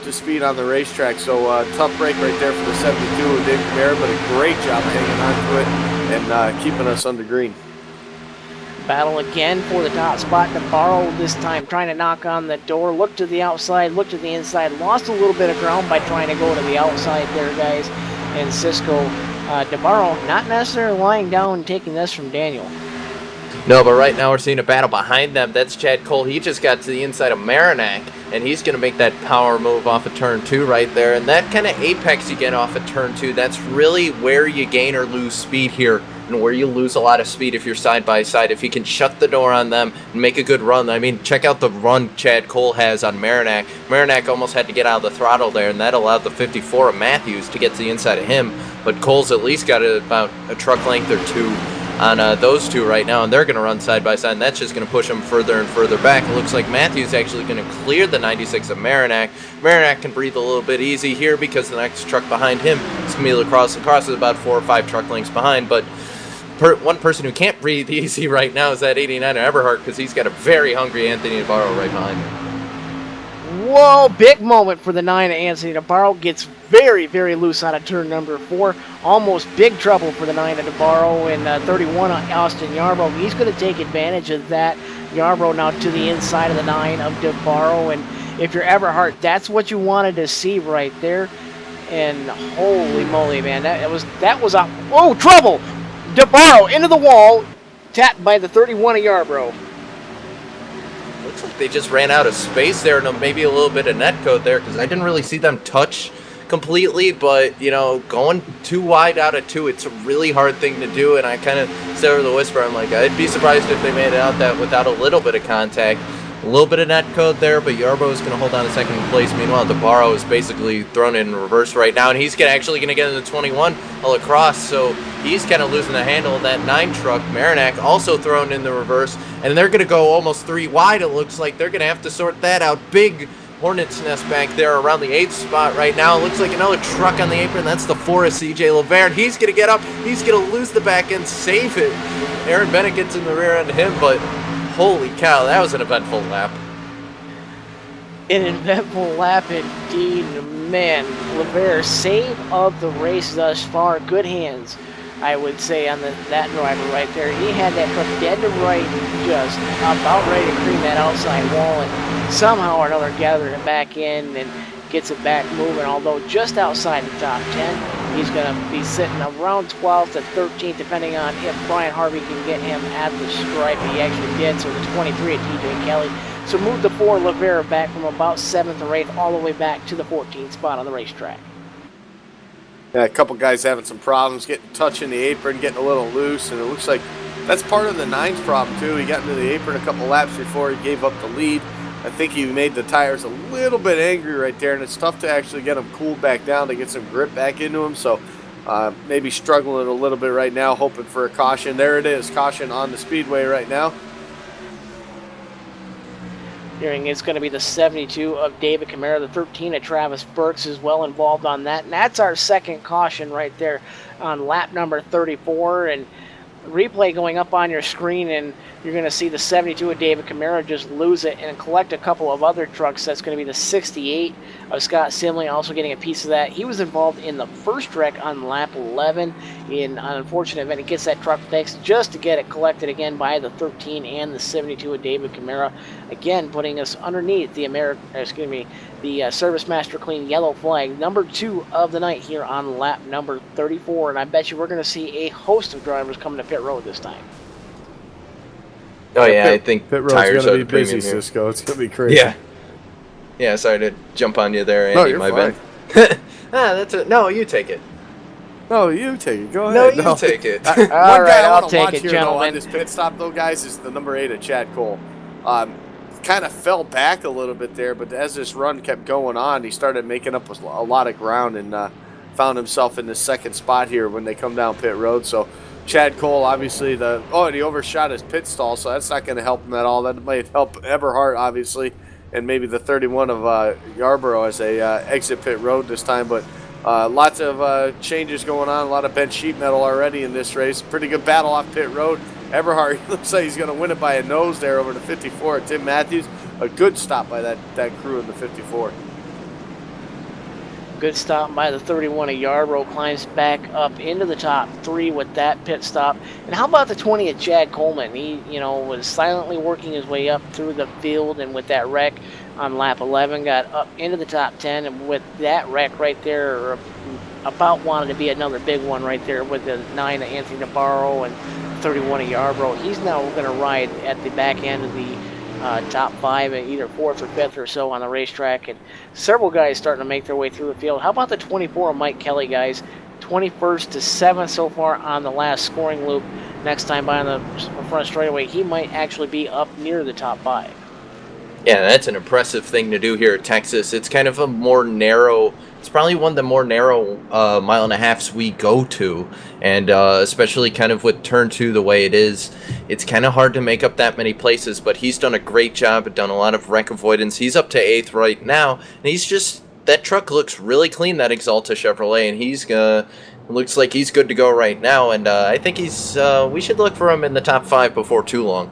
to speed on the racetrack. So tough break right there for the 72 of Dave Camara, but a great job hanging on to it and keeping us under green. Battle again for the top spot. Navarro this time trying to knock on the door. Look to the outside, look to the inside. Lost a little bit of ground by trying to go to the outside there, guys. And Cisco, Navarro not necessarily lying down and taking this from Daniel. No, but right now we're seeing a battle behind them. That's Chad Cole. He just got to the inside of Marinac, and he's going to make that power move off of turn 2 right there. And that kind of apex you get off of turn 2, that's really where you gain or lose speed here, and where you lose a lot of speed if you're side by side. If you can shut the door on them and make a good run. I mean, check out the run Chad Cole has on Marinac. Marinac almost had to get out of the throttle there, and that allowed the 54 of Matthews to get to the inside of him. But Cole's at least got about a truck length or two on those two right now, and they're going to run side by side, and that's just going to push them further and further back. It looks like Matthews actually going to clear the 96 of Marinac. Marinac can breathe a little bit easy here because the next truck behind him is going to be Lacrosse. Lacrosse is about 4 or 5 truck lengths behind, but one person who can't breathe easy right now is that 89 Eberhardt, because he's got a very hungry Anthony Navarro right behind him. Whoa, big moment for the 9 of Anthony Navarro. Gets very, very loose out of turn number 4. Almost big trouble for the 9 of Navarro, and 31 of Austin Yarbrough. He's going to take advantage of that. Yarbrough now to the inside of the 9 of Navarro, and if you're Eberhardt, that's what you wanted to see right there. And holy moly, man, that was a trouble. Navarro into the wall, tapped by the 31 of Yarbrough. Looks like they just ran out of space there, and maybe a little bit of net code there, because I didn't really see them touch completely, but, you know, going too wide out of 2, it's a really hard thing to do, and I kind of said over the whisper, I'm like, I'd be surprised if they made it out that without a little bit of contact. A little bit of net code there, but Yarbrough is going to hold on to second place. Meanwhile, Navarro is basically thrown in reverse right now, and he's actually going to get into 21 Lacrosse, so he's kind of losing the handle of that 9 truck. Marinac also thrown in the reverse, and they're going to go almost 3 wide. It looks like they're going to have to sort that out. Big hornet's nest back there around the 8th spot right now. It looks like another truck on the apron. That's the 4 of CJ Laverne. He's going to get up. He's going to lose the back end, save it. Aaron Bennett gets in the rear end of him, but holy cow, that was an eventful lap. An eventful lap indeed, man. Laverne, save of the race thus far. Good hands, I would say, on that driver right there. He had that truck dead to right, just about ready to cream that outside wall, and somehow or another gathered it back in and gets it back moving, although just outside the top 10. He's going to be sitting around 12th to 13th, depending on if Brian Harvey can get him at the stripe. He actually did, so the 23 at TJ Kelly. So move the 4 Lavera back from about 7th or 8th all the way back to the 14th spot on the racetrack. Yeah, a couple guys having some problems, touching the apron, getting a little loose, and it looks like that's part of the 9's problem too. He got into the apron a couple laps before he gave up the lead. I think he made the tires a little bit angry right there, and it's tough to actually get them cooled back down to get some grip back into them. So maybe struggling a little bit right now, hoping for a caution. There it is, caution on the speedway right now. Hearing it's going to be the 72 of David Camara, the 13 of Travis Burks is well involved on that. And that's our second caution right there on lap number 34. And replay going up on your screen, and you're going to see the 72 of David Camara just lose it and collect a couple of other trucks. That's going to be the 68 of Scott Simley, also getting a piece of that. He was involved in the first wreck on lap 11 in an unfortunate event. He gets that truck fixed just to get it collected again by the 13 and the 72 of David Camara, again putting us underneath the Service Master Clean yellow flag, number 2 of the night here on lap number 34. And I bet you we're going to see a host of drivers coming to pit road this time. Oh yeah, I think pit road's tires gonna are be the premium busy, here. Cisco. It's gonna be crazy. Yeah, sorry to jump on you there, Andy. No, you're my fine. bad. No, you take it. No, you take it. Go No, ahead. you take it. All One right, guy I I'll wanna take watch it, here, though, gentlemen. on this pit stop, though, guys, is the number 8 of Chad Cole. Kind of fell back a little bit there, but as this run kept going on, he started making up a lot of ground and found himself in the second spot here when they come down pit road. So Chad Cole, obviously, and he overshot his pit stall, so that's not going to help him at all. That might help Eberhardt, obviously, and maybe the 31 of Yarborough as they exit pit road this time. But lots of changes going on, a lot of bent sheet metal already in this race. Pretty good battle off pit road. Eberhardt looks like he's going to win it by a nose there over the 54 of Tim Matthews. A good stop by that crew in the 54. Good stop by the 31 of Yarborough, climbs back up into the top 3 with that pit stop. And how about the 20 of Chad Coleman? He, was silently working his way up through the field, and with that wreck on lap 11, got up into the top 10. And with that wreck right there, about wanted to be another big one right there with the 9 of Anthony Navarro and 31 of Yarborough. He's now going to ride at the back end of the top 5 at either 4th or 5th or so on the racetrack, and several guys starting to make their way through the field. How about the 24 of Mike Kelly, guys? 21st to 7th so far on the last scoring loop. Next time by on the front straightaway, he might actually be up near the top 5. Yeah, that's an impressive thing to do here at Texas. It's kind of a more narrow, it's probably one of the more narrow mile and a halfs we go to, and especially kind of with turn 2 the way it is, it's kind of hard to make up that many places, but he's done a great job, done a lot of wreck avoidance. He's up to 8th right now, and he's just, that truck looks really clean, that Exalta Chevrolet, and he's looks like he's good to go right now, and I think we should look for him in the top 5 before too long.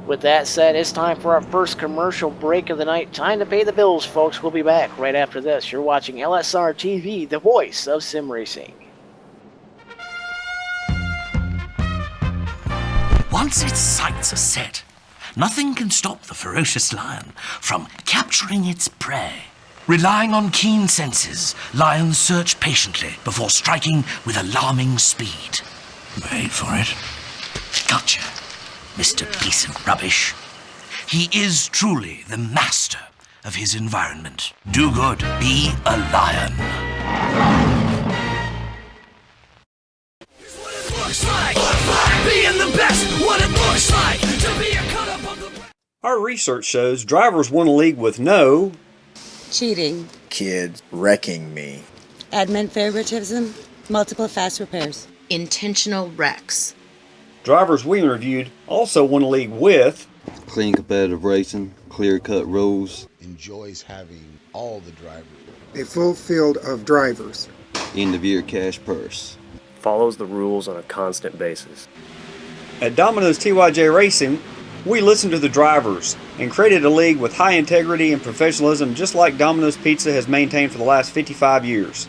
With that said, it's time for our first commercial break of the night. Time to pay the bills, folks. We'll be back right after this. You're watching LSR TV, the voice of sim racing. Once its sights are set, nothing can stop the ferocious lion from capturing its prey. Relying on keen senses, lions search patiently before striking with alarming speed. Wait for it. Gotcha, Mr. Piece of Rubbish. He is truly the master of his environment. Do good, be a lion. What it looks like, being the best, what it looks like to be a cut up of the... Our research shows drivers won a league with no cheating, kids wrecking me, admin favoritism, multiple fast repairs, intentional wrecks. Drivers we interviewed also won a league with clean competitive racing, clear-cut rules, enjoys having all the drivers, a full field of drivers, end-of-year cash purse, follows the rules on a constant basis. At Domino's TYJ Racing, we listened to the drivers and created a league with high integrity and professionalism, just like Domino's Pizza has maintained for the last 55 years.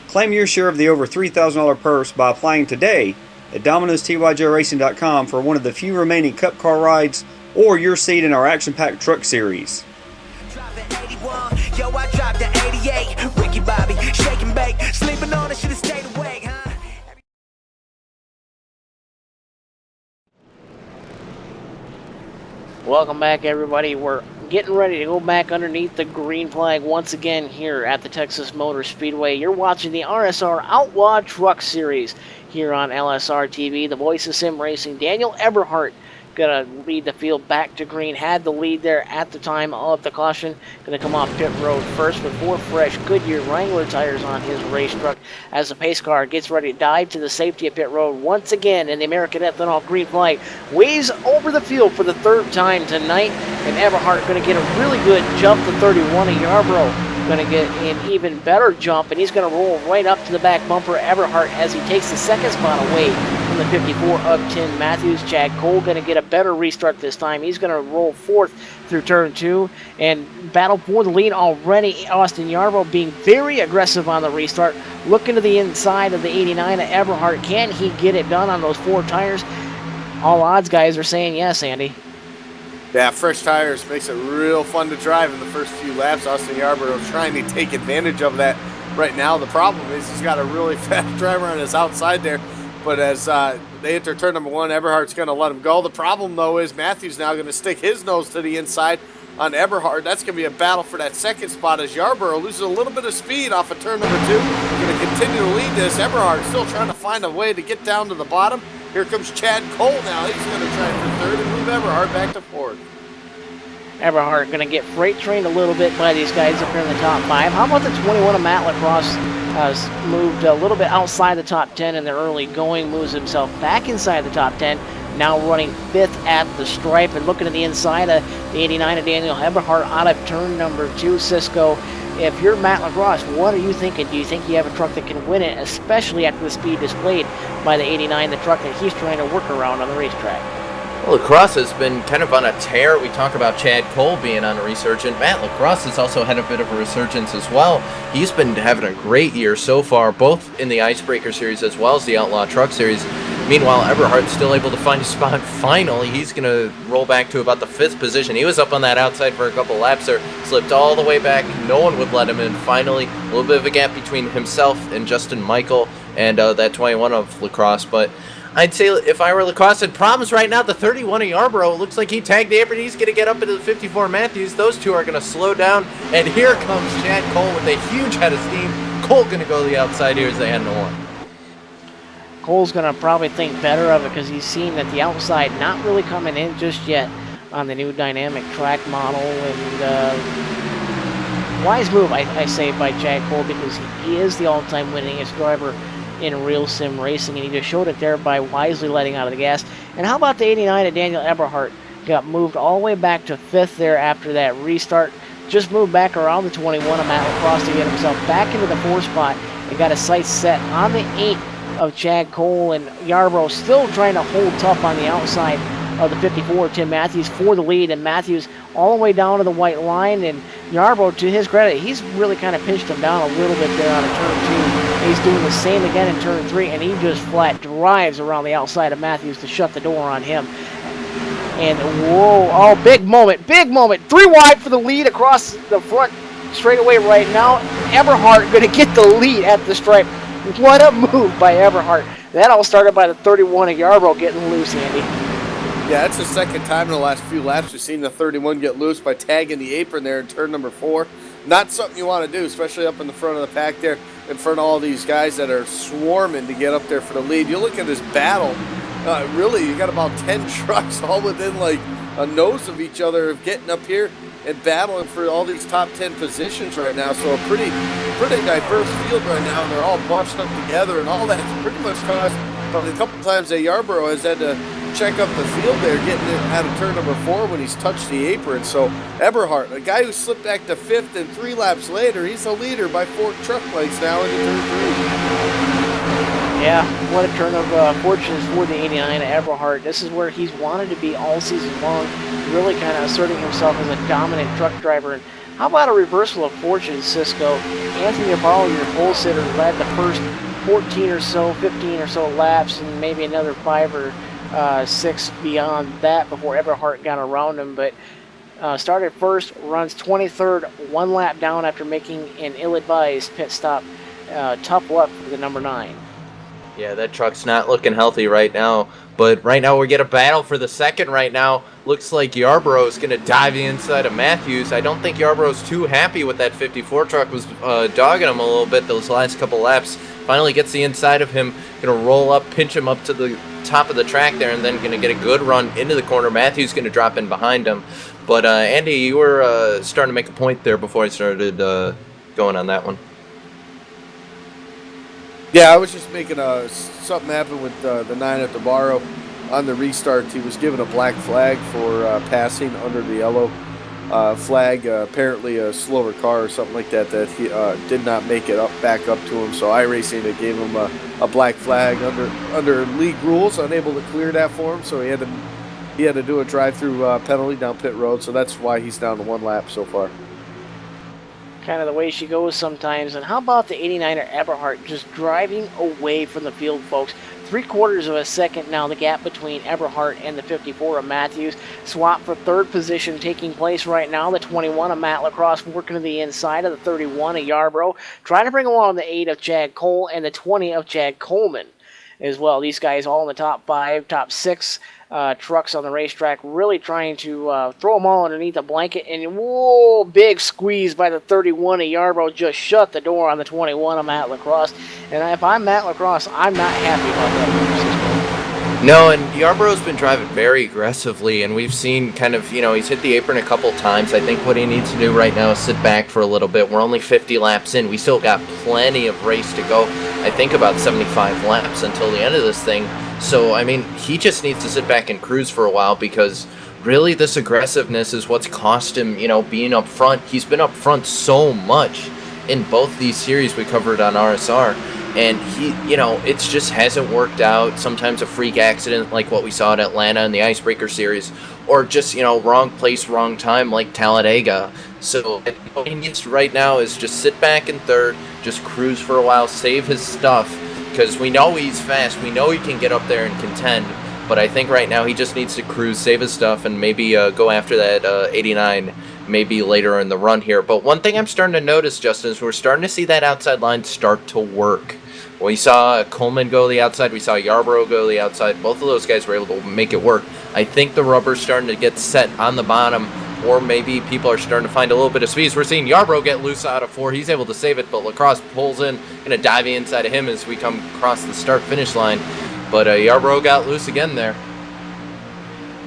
Claim your share of the over $3,000 purse by applying today at Domino'sTYJRacing.com for one of the few remaining Cup Car rides or your seat in our action-packed truck series. Yo, I dropped the 88. Ricky Bobby, shake and bake, sleeping on it, should've stayed awake, huh? Welcome back, everybody. We're getting ready to go back underneath the green flag once again here at the Texas Motor Speedway. You're watching the RSR Outlaw Truck Series here on LSR TV. The voice of sim racing, Daniel Eberhardt, gonna lead the field back to green. Had the lead there at the time of the caution. Gonna come off pit road first with 4 fresh Goodyear Wrangler tires on his race truck as the pace car gets ready to dive to the safety of pit road once again. And the American Ethanol green flag waves over the field for the 3rd time tonight. And Eberhardt gonna get a really good jump to 31 of Yarborough. Going to get an even better jump, and he's going to roll right up to the back bumper Eberhardt as he takes the 2nd spot away from the 54 of Tim Matthews. Chad Cole going to get a better restart this time. He's going to roll 4th through turn 2 and battle for the lead already. Austin Yarborough being very aggressive on the restart, looking to the inside of the 89 of Eberhardt. Can he get it done on those 4 tires? All odds guys are saying yes, Andy. Yeah, fresh tires makes it real fun to drive in the first few laps. Austin Yarborough trying to take advantage of that right now. The problem is he's got a really fast driver on his outside there. But as they enter turn number 1, Eberhardt's going to let him go. The problem, though, is Matthews now going to stick his nose to the inside on Eberhardt. That's going to be a battle for that 2nd spot as Yarborough loses a little bit of speed off of turn number 2. Going to continue to lead this. Eberhardt still trying to find a way to get down to the bottom. Here comes Chad Cole now. He's going to try for 3rd and move Eberhardt back to 4th. Eberhardt going to get freight trained a little bit by these guys up here in the top 5. How about the 21 of Matt Lacrosse? Has moved a little bit outside the top 10 in their early going, moves himself back inside the top 10, now running 5th at the stripe and looking to the inside of the 89 of Daniel Eberhardt out of turn number 2. Cisco, if you're Matt Lacrosse, what are you thinking? Do you think you have a truck that can win it, especially after the speed displayed by the 89, the truck that he's trying to work around on the racetrack? Well, Lacrosse has been kind of on a tear. We talk about Chad Cole being on a resurgence. Matt Lacrosse has also had a bit of a resurgence as well. He's been having a great year so far, both in the Icebreaker Series as well as the Outlaw Truck Series. Meanwhile, Eberhardt's still able to find a spot. Finally, he's going to roll back to about the 5th position. He was up on that outside for a couple laps there, slipped all the way back. No one would let him in. Finally, a little bit of a gap between himself and Justin Michael and that 21 of Lacrosse. But I'd say if I were Lacrosse, had problems right now. The 31 of Yarborough, it looks like he tagged the apron. He's going to get up into the 54 Matthews. Those two are going to slow down. And here comes Chad Cole with a huge head of steam. Cole going to go to the outside here as they end the one. Cole's going to probably think better of it because he's seen that the outside not really coming in just yet on the new dynamic track model. And wise move, I say, by Chad Cole, because he is the all-time winningest driver in real sim racing, and he just showed it there by wisely letting out of the gas. And how about the 89 of Daniel Eberhardt? Got moved all the way back to 5th there after that restart. Just moved back around the 21 of Matt Lacrosse to get himself back into the 4th spot and got his sights set on the 8 of Chad Cole. And Yarborough still trying to hold tough on the outside of the 54 of Tim Matthews for the lead, and Matthews all the way down to the white line. And Yarborough, to his credit, he's really kind of pinched him down a little bit there on a turn 2. He's doing the same again in turn 3, and he just flat drives around the outside of Matthews to shut the door on him. And whoa, oh, big moment, 3 wide for the lead across the front straightaway right now. Eberhardt going to get the lead at the stripe. What a move by Eberhardt. That all started by the 31 of Yarborough getting loose, Andy. Yeah, that's the second time in the last few laps we've seen the 31 get loose by tagging the apron there in turn number 4. Not something you want to do, especially up in the front of the pack there, in front of all these guys that are swarming to get up there for the lead. You look at this battle, really, you got about 10 trucks all within like a nose of each other of getting up here and battling for all these top 10 positions right now. So a pretty diverse field right now, and they're all bunched up together, and all that's pretty much caused probably a couple times that Yarborough has had to check up the field there, getting it out of turn number 4 when he's touched the apron. So Eberhardt, a guy who slipped back to 5th, and 3 laps later, he's a leader by 4 truck lengths now into turn 3. Yeah, what a turn of fortunes for the 89 of Eberhardt. This is where he's wanted to be all season long, really kind of asserting himself as a dominant truck driver. And how about a reversal of fortune, Cisco? Anthony Apollo, your pole sitter, led the first 14 or so, 15 or so laps, and maybe another 5 or 6 beyond that before Eberhardt got around him. But started first, runs 23rd, 1 lap down after making an ill-advised pit stop. Tough luck for the number 9. Yeah, that truck's not looking healthy right now. But right now we get a battle for the second right now. Looks like Yarborough's going to dive the inside of Matthews. I don't think Yarborough's too happy with that 54 truck. Was dogging him a little bit those last couple laps. Finally gets the inside of him. Going to roll up, pinch him up to the top of the track there, and then going to get a good run into the corner. Matthews going to drop in behind him. But Andy, you were starting to make a point there before I started going on that one. Yeah, I was just making something happen with the 9 at the Barrow on the restart. He was given a black flag for passing under the yellow flag. Apparently a slower car or something like that he did not make it back up to him. So iRacing gave him a black flag under league rules, unable to clear that for him. So he had to do a drive-through penalty down pit road. So that's why he's down to 1 lap so far. Kind of the way she goes sometimes. And how about the 89er Eberhardt just driving away from the field, folks? 3/4 of a second now, the gap between Eberhardt and the 54 of Matthews. Swap for 3rd position taking place right now. The 21 of Matt Lacrosse working to the inside of the 31 of Yarborough, trying to bring along the 8 of Chad Cole and the 20 of Chad Coleman as well. These guys all in the top 5, top 6 trucks on the racetrack, really trying to throw them all underneath the blanket. And whoa, big squeeze by the 31 of Yarborough, just shut the door on the 21 of Matt Lacrosse. And if I'm Matt Lacrosse, I'm not happy about that. No, and Yarborough's been driving very aggressively, and we've seen kind of, he's hit the apron a couple times. I think what he needs to do right now is sit back for a little bit. We're only 50 laps in. We still got plenty of race to go. I think about 75 laps until the end of this thing. So, I mean, he just needs to sit back and cruise for a while, because really this aggressiveness is what's cost him, being up front. He's been up front so much in both these series we covered on RSR. and he, it just hasn't worked out. Sometimes a freak accident like what we saw at Atlanta in the Icebreaker series, or just, wrong place, wrong time like Talladega. So what he needs right now is just sit back in third, just cruise for a while, save his stuff, because we know he's fast, we know he can get up there and contend, but I think right now he just needs to cruise, save his stuff, and maybe go after that 89 maybe later in the run here. But one thing I'm starting to notice, Justin, is we're starting to see that outside line start to work. We saw Coleman go to the outside. We saw Yarborough go to the outside. Both of those guys were able to make it work. I think the rubber's starting to get set on the bottom, or maybe people are starting to find a little bit of speed. We're seeing Yarborough get loose out of 4. He's able to save it, but Lacrosse pulls in, going to dive inside of him as we come across the start-finish line. But Yarborough got loose again there.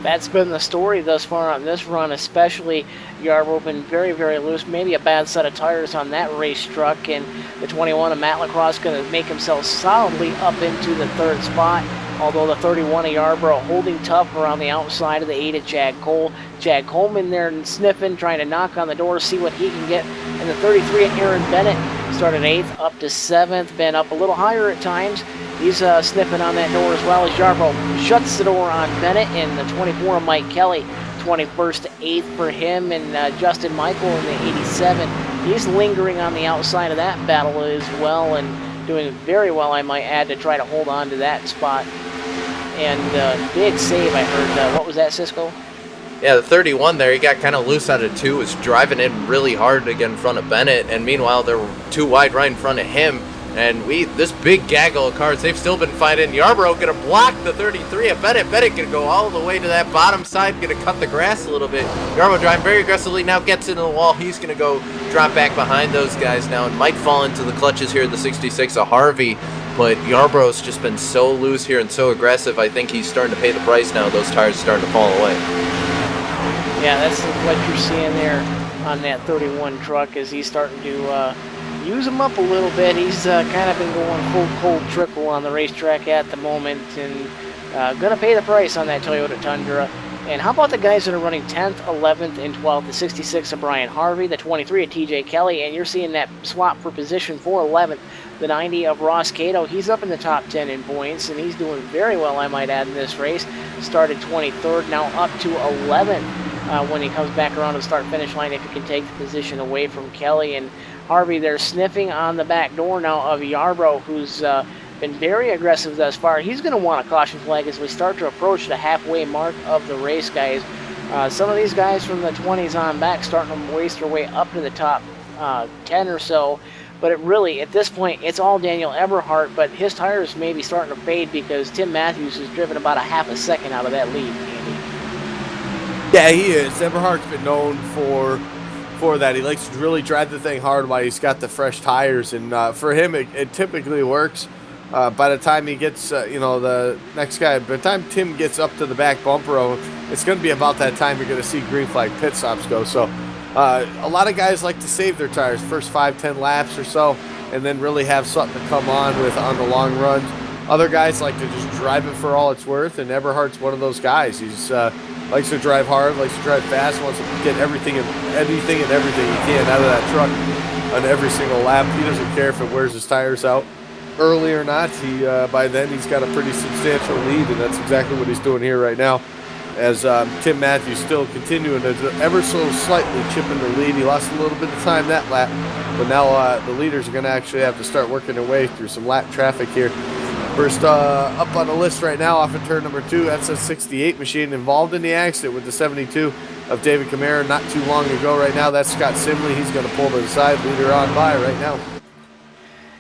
That's been the story thus far on this run, especially. Yarborough been very, very loose. Maybe a bad set of tires on that race truck, and the 21 of Matt Lacrosse going to make himself solidly up into the third spot. Although the 31 of Yarborough holding tough around the outside of the 8 of Chad Cole. Chad Coleman there and sniffing, trying to knock on the door, see what he can get. And the 33 of Aaron Bennett started 8th, up to 7th, been up a little higher at times. He's sniffing on that door as well as Yarborough shuts the door on Bennett, and the 24 of Mike Kelly, 21st to 8th for him, and Justin Michael in the 87. He's lingering on the outside of that battle as well, and doing very well, I might add, to try to hold on to that spot. And big save, I heard. What was that, Cisco? Yeah, the 31 there, he got kind of loose out of 2, was driving in really hard to get in front of Bennett, and meanwhile there were 2 wide right in front of him. And this big gaggle of cars, they've still been fighting. Yarborough going to block the 33 of Bennett. Bennett going to go all the way to that bottom side, going to cut the grass a little bit. Yarborough driving very aggressively, now gets into the wall. He's going to go drop back behind those guys now and might fall into the clutches here at the 66 of Harvey. But Yarborough's just been so loose here and so aggressive. I think he's starting to pay the price now. Those tires are starting to fall away. Yeah, that's what you're seeing there on that 31 truck, as he's starting to use him up a little bit. He's kind of been going full cold trickle on the racetrack at the moment, and going to pay the price on that Toyota Tundra. And how about the guys that are running 10th, 11th, and 12th? The 66 of Brian Harvey, the 23 of TJ Kelly, and you're seeing that swap for position for 11th. The 90 of Ross Cato, he's up in the top 10 in points, and he's doing very well, I might add, in this race. Started 23rd, now up to 11th when he comes back around to the start-finish line, if he can take the position away from Kelly. And Harvey, they're sniffing on the back door now of Yarborough, who's been very aggressive thus far. He's going to want a caution flag as we start to approach the halfway mark of the race, guys. Some of these guys from the 20s on back starting to waste their way up to the top 10 or so. But it really, at this point, it's all Daniel Eberhardt, but his tires may be starting to fade because Tim Matthews has driven about a half a second out of that lead, Andy. Yeah, he is. Eberhardt's been known for that. He likes to really drive the thing hard while he's got the fresh tires, and for him, it typically works. By the time he gets, the next guy, by the time Tim gets up to the back bumper, it's going to be about that time you're going to see green flag pit stops go. So a lot of guys like to save their tires first 5-10 laps or so, and then really have something to come on with on the long runs. Other guys like to just drive it for all it's worth, and Eberhardt's one of those guys. He's likes to drive hard, likes to drive fast, wants to get anything and everything he can out of that truck on every single lap. He doesn't care if it wears his tires out early or not. He by then he's got a pretty substantial lead, and that's exactly what he's doing here right now, as Tim Matthews still continuing to ever so slightly chip in the lead. He lost a little bit of time that lap, but now the leaders are going to actually have to start working their way through some lap traffic here. First up on the list right now off of turn number 2, that's a 68 machine involved in the accident with the 72 of David Camara not too long ago. Right now, that's Scott Simley. He's going to pull to the side, leader on by right now.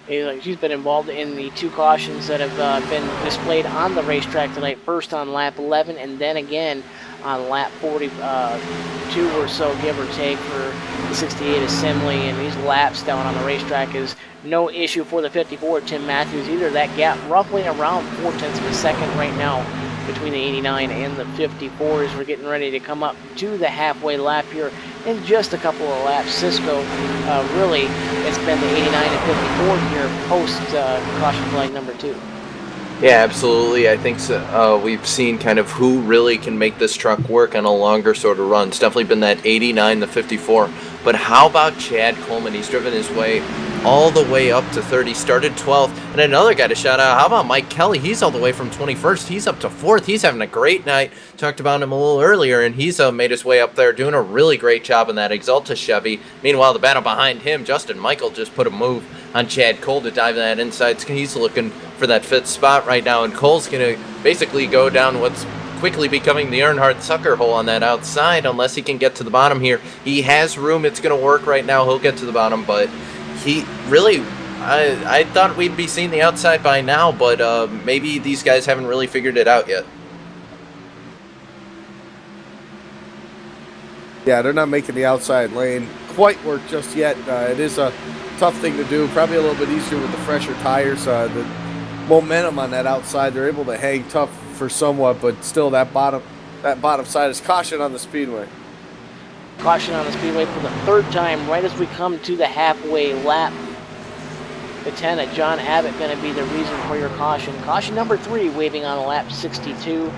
He's been involved in the 2 cautions that have been displayed on the racetrack tonight. First on lap 11, and then again on lap 42 or so, give or take, for the 68 assembly. And these laps down on the racetrack is no issue for the 54 Tim Matthews either. That gap roughly around 0.4 of a second right now between the 89 and the 54 as we're getting ready to come up to the halfway lap here in just a couple of laps. Cisco, really, it's been the 89 and 54 here post caution flag number 2. Yeah, absolutely. I think so. We've seen kind of who really can make this truck work on a longer sort of run. It's definitely been that 89, the 54. But how about Chad Coleman? He's driven his way all the way up to 30, started 12th. And another guy to shout out, how about Mike Kelly? He's all the way from 21st. He's up to 4th. He's having a great night. Talked about him a little earlier, and he's made his way up there, doing a really great job in that Exalta Chevy. Meanwhile, the battle behind him, Justin Michael just put a move on Chad Cole to dive that inside. He's looking for that 5th spot right now, and Cole's going to basically go down what's quickly becoming the Earnhardt sucker hole on that outside unless he can get to the bottom here. He has room. It's going to work right now. He'll get to the bottom, but he really, I thought we'd be seeing the outside by now, but maybe these guys haven't really figured it out yet. Yeah, they're not making the outside lane quite work just yet. It is a tough thing to do. Probably a little bit easier with the fresher tires. The momentum on that outside, they're able to hang tough for somewhat, but still that bottom side is caution on the speedway. Caution on the speedway for the 3rd time right as we come to the halfway lap. The 10 of John Abbott going to be the reason for your caution. Caution number 3 waving on lap 62.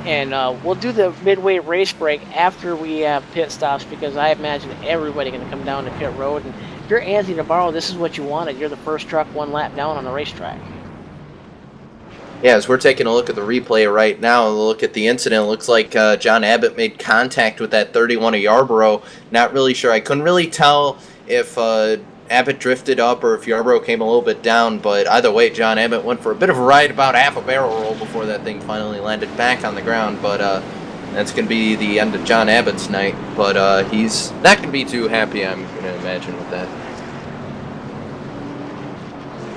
And we'll do the midway race break after we have pit stops, because I imagine everybody going to come down to pit road. And if you're Anthony Navarro, this is what you wanted. You're the first truck 1 lap down on the racetrack. Yeah, as we're taking a look at the replay right now, and look at the incident, it looks like John Abbott made contact with that 31 of Yarborough. Not really sure. I couldn't really tell if Abbott drifted up or if Yarborough came a little bit down, but either way, John Abbott went for a bit of a ride, about half a barrel roll before that thing finally landed back on the ground, but that's going to be the end of John Abbott's night, but he's not going to be too happy, I'm going to imagine, with that.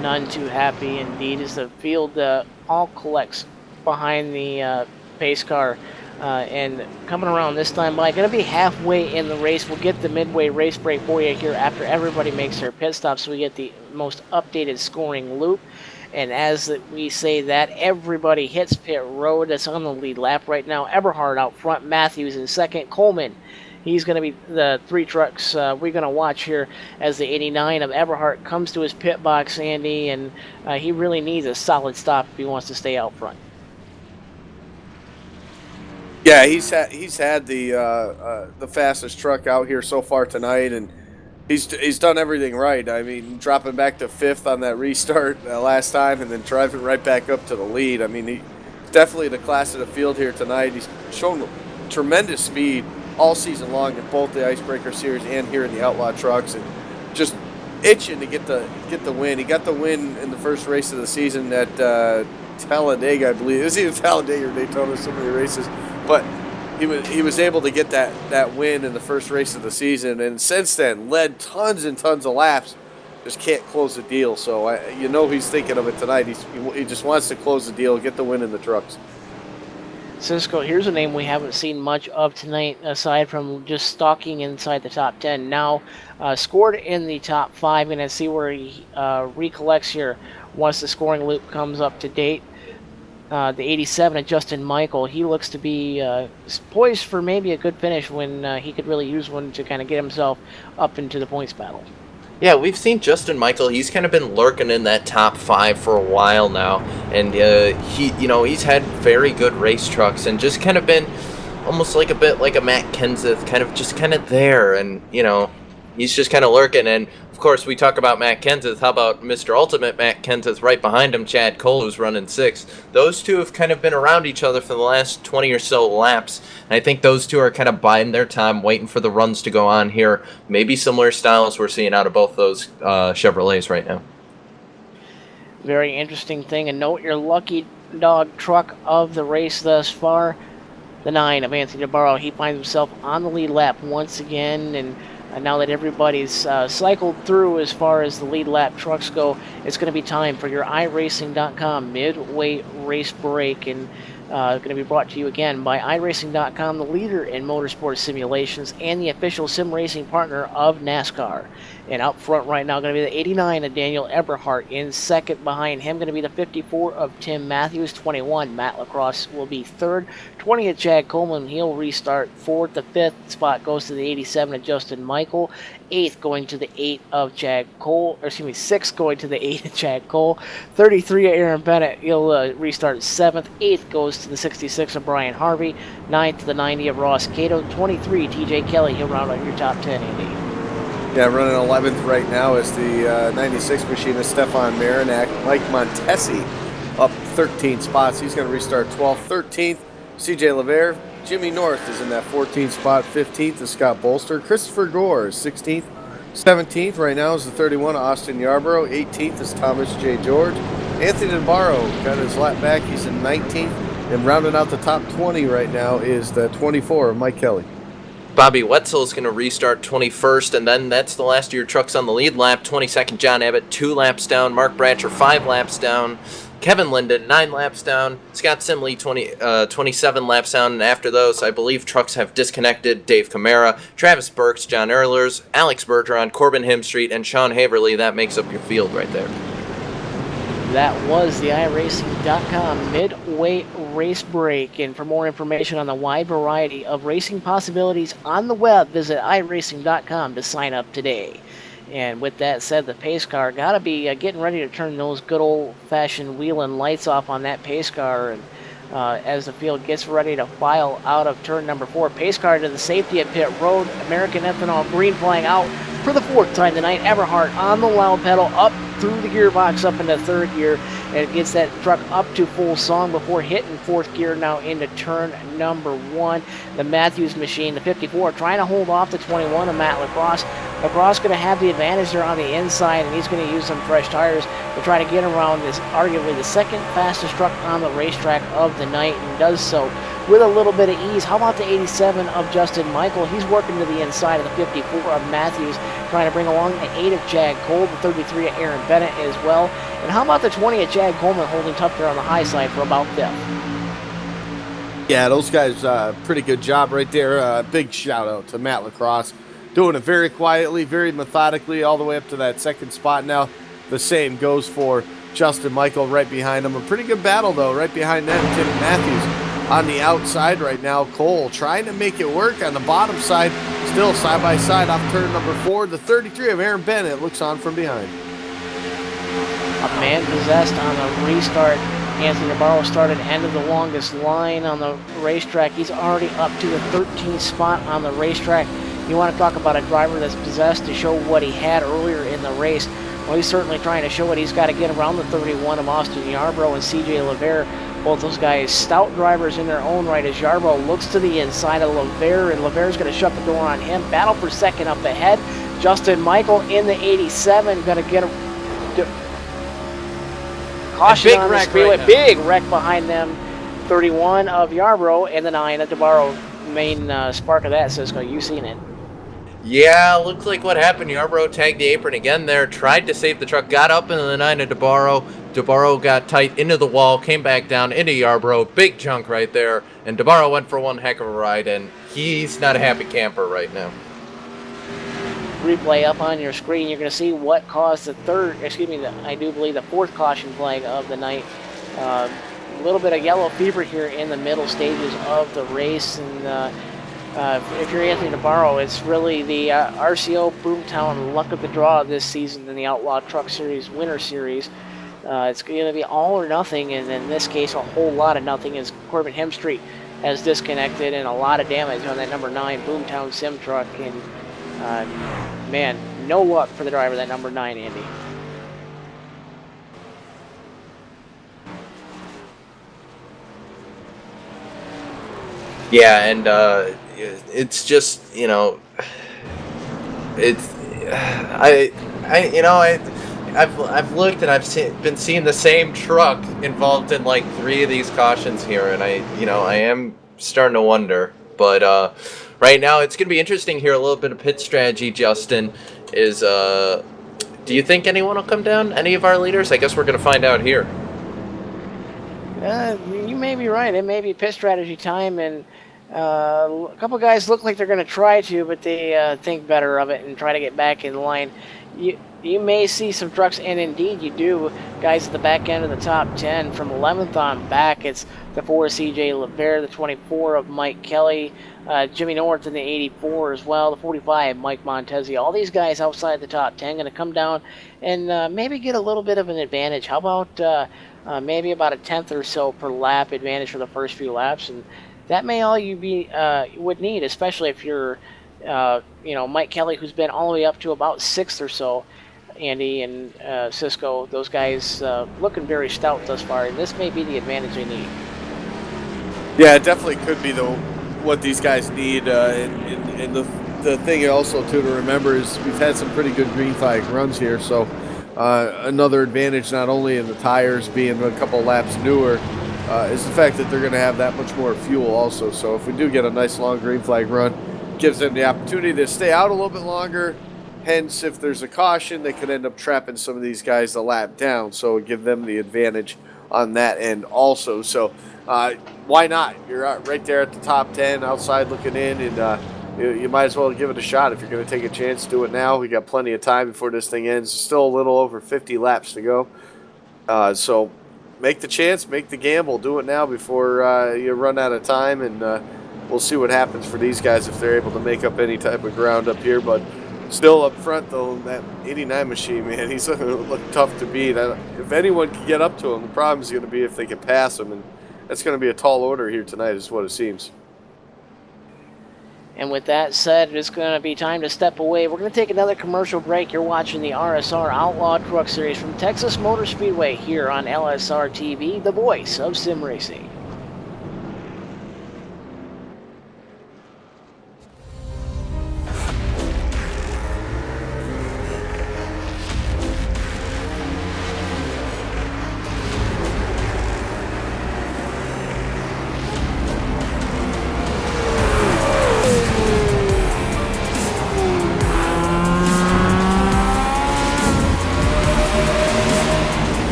None too happy indeed as the field all collects behind the pace car. And coming around this time by, going to be halfway in the race. We'll get the midway race break for you here after everybody makes their pit stop, so we get the most updated scoring loop. And as we say that, everybody hits pit road. That's on the lead lap right now. Eberhard out front, Matthews in second, Coleman. He's going to be the 3 trucks we're going to watch here as the 89 of Eberhard comes to his pit box, Andy, and he really needs a solid stop if he wants to stay out front. Yeah, he's had the fastest truck out here so far tonight, and he's done everything right. I mean, dropping back to 5th on that restart last time, and then driving right back up to the lead. I mean, he's definitely the class of the field here tonight. He's shown tremendous speed all season long in both the Icebreaker Series and here in the Outlaw trucks, and just itching to get the win. He got the win in the first race of the season at Talladega, I believe. It was either Talladega or Daytona, so many races. But he was able to get that win in the first race of the season, and since then led tons and tons of laps. Just can't close the deal. So he's thinking of it tonight. He just wants to close the deal, get the win in the trucks. Cisco, here's a name we haven't seen much of tonight, aside from just stalking inside the top 10. Now scored in the top 5, and see where he recollects here once the scoring loop comes up to date. The 87 of Justin Michael, he looks to be poised for maybe a good finish when he could really use one to kind of get himself up into the points battle. Yeah, we've seen Justin Michael. He's kind of been lurking in that top 5 for a while now, and he's had very good race trucks and just kind of been almost like a bit like a Matt Kenseth, kind of there, and he's just kind of lurking. And of course, we talk about Matt Kenseth. How about Mr. Ultimate Matt Kenseth right behind him, Chad Cole, who's running 6th? Those two have kind of been around each other for the last 20 or so laps, and I think those two are kind of biding their time, waiting for the runs to go on here. Maybe similar styles we're seeing out of both those Chevrolets right now. Very interesting thing, and note your lucky dog truck of the race thus far, the 9 of Anthony Navarro. He finds himself on the lead lap once again, and now that everybody's cycled through as far as the lead lap trucks go, it's going to be time for your iRacing.com midway race break, and going to be brought to you again by iRacing.com, the leader in motorsport simulations and the official sim racing partner of NASCAR. And up front right now, going to be the 89 of Daniel Eberhard. In second behind him, going to be the 54 of Tim Matthews. 21, Matt LaCrosse will be third. 20 of Chad Coleman, he'll restart fourth. The 5th spot goes to the 87 of Justin Michael. 8th going to the 8 of Chad Cole, 6th going to the 8 of Chad Cole. 33 of Aaron Bennett, he'll restart 7th. 8th goes to the 66 of Brian Harvey. 9th to the 90 of Ross Cato. 23, TJ Kelly, he'll round out your top 10, Andy. Yeah, running 11th right now is the 96 machinist Stefan Marinac. Mike Montesi up 13 spots. He's going to restart 12th. 13th, CJ LeVere. Jimmy North is in that 14th spot. 15th is Scott Bolster. Christopher Gore is 16th. 17th right now is the 31 Austin Yarborough. 18th is Thomas J. George. Anthony DeBarro got his lap back. He's in 19th. And rounding out the top 20 right now is the 24, Mike Kelly. Bobby Wetzel is going to restart 21st, and then that's the last of your trucks on the lead lap. 22nd, John Abbott, 2 laps down. Mark Bratcher, 5 laps down. Kevin Linden, 9 laps down. Scott Simley, 27 laps down. And after those, I believe trucks have disconnected. Dave Camara, Travis Burks, John Earlers, Alex Bergeron, Corbin Himstreet, and Sean Haverly. That makes up your field right there. That was the iRacing.com Midway race break. And for more information on the wide variety of racing possibilities on the web, visit iRacing.com to sign up today. And with that said, the pace car got to be getting ready to turn those good old-fashioned wheel-and lights off on that pace car. And as the field gets ready to file out of turn number 4, pace car to the safety at pit road. American Ethanol green flag out for the 4th time tonight. Everhart on the loud pedal up through the gearbox up into 3rd gear, and it gets that truck up to full song before hitting 4th gear now into turn number 1. The Matthews machine, the 54, trying to hold off the 21 of Matt Lacrosse. Lacrosse going to have the advantage there on the inside, and he's going to use some fresh tires to try to get around this arguably the second fastest truck on the racetrack of the night, and does so with a little bit of ease. How about the 87 of Justin Michael? He's working to the inside of the 54 of Matthews, trying to bring along the 8 of Chad Cole, the 33 of Aaron Bennett as well. And how about the 20 of Chad Coleman holding tough there on the high side for about 5th? Yeah, those guys, pretty good job right there. Big shout out to Matt Lacrosse. Doing it very quietly, very methodically, all the way up to that 2nd spot now. The same goes for Justin Michael right behind him. A pretty good battle, though, right behind them. Tim Matthews on the outside right now. Cole trying to make it work on the bottom side. Still side by side off turn number 4. The 33 of Aaron Bennett looks on from behind. A man possessed on the restart. Anthony DeBarro started end of the longest line on the racetrack. He's already up to the 13th spot on the racetrack. You want to talk about a driver that's possessed to show what he had earlier in the race. Well, he's certainly trying to show what he's got to get around the 31 of Austin Yarborough and CJ LeVere. Both those guys, stout drivers in their own right, as Yarborough looks to the inside of LeVere, and LeVere's going to shut the door on him. Battle for 2nd up ahead. Justin Michael in the 87, going to get a caution on the speedway. Right, big wreck behind them. 31 of Yarborough and the 9 of DeBarro. Main spark of that, Cisco. You seen it? Yeah, looks like what happened. Yarborough tagged the apron again there, tried to save the truck, got up into the 9 of DeBarro. DeBarro got tight into the wall, came back down into Yarborough. Big chunk right there. And DeBarro went for one heck of a ride, and he's not a happy camper right now. Replay up on your screen, you're going to see what caused the I do believe the 4th caution flag of the night. A little bit of yellow fever here in the middle stages of the race, and if you're Anthony DeBarro, it's really the RCO Boomtown luck of the draw this season in the Outlaw Truck Series Winter Series. It's going to be all or nothing, and in this case, a whole lot of nothing, as Corbin Hemstreet has disconnected and a lot of damage on that number 9 Boomtown Sim truck. And man, no luck for the driver of that number 9, Andy. Yeah, and it's just, you know, it's I've looked and I've been seeing the same truck involved in like 3 of these cautions here, and I am starting to wonder. But right now it's going to be interesting here. A little bit of pit strategy, Justin, is do you think anyone will come down? Any of our leaders? I guess we're going to find out here. You may be right. It may be pit strategy time, and a couple guys look like they're going to try to, but they think better of it and try to get back in line. You may see some trucks, and indeed you do, guys at the back end of the top 10. From 11th on back, it's the 4 CJ LeVere, the 24 of Mike Kelly, Jimmy North in the 84 as well, the 45 Mike Montesi. All these guys outside the top 10 going to come down and maybe get a little bit of an advantage. How about maybe about a 10th or so per lap advantage for the first few laps, and that may all you would need, especially if you're Mike Kelly, who's been all the way up to about 6th or so. Andy and Cisco, those guys looking very stout thus far, and this may be the advantage they need. Yeah, it definitely could be what these guys need. And the thing also too to remember is we've had some pretty good green flag runs here, so another advantage not only in the tires being a couple laps newer is the fact that they're going to have that much more fuel also. So if we do get a nice long green flag run, it gives them the opportunity to stay out a little bit longer. Hence, if there's a caution, they could end up trapping some of these guys a lap down. So give them the advantage on that end also. So why not? You're right there at the top 10 outside looking in, and you might as well give it a shot. If you're going to take a chance, do it now. We got plenty of time before this thing ends. Still a little over 50 laps to go. So make the chance, make the gamble. Do it now before you run out of time, and we'll see what happens for these guys if they're able to make up any type of ground up here. But still up front, though, that 89 machine, man, he's going to look tough to beat. If anyone can get up to him, the problem is going to be if they can pass him, and that's going to be a tall order here tonight is what it seems. And with that said, it's going to be time to step away. We're going to take another commercial break. You're watching the RSR Outlaw Truck Series from Texas Motor Speedway here on LSRTV, the voice of sim racing.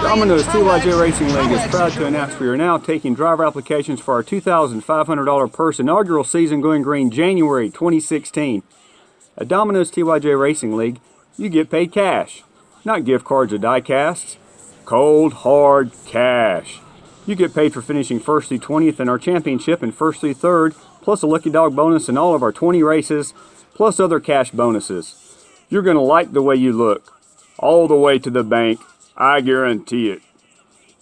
Domino's TYJ Racing League is proud to announce we are now taking driver applications for our $2,500 purse inaugural season going green January 2016. At Domino's TYJ Racing League, you get paid cash, not gift cards or die casts. Cold, hard cash. You get paid for finishing 1st through 20th in our championship and 1st through 3rd, plus a lucky dog bonus in all of our 20 races, plus other cash bonuses. You're going to like the way you look. All the way to the bank. I guarantee it.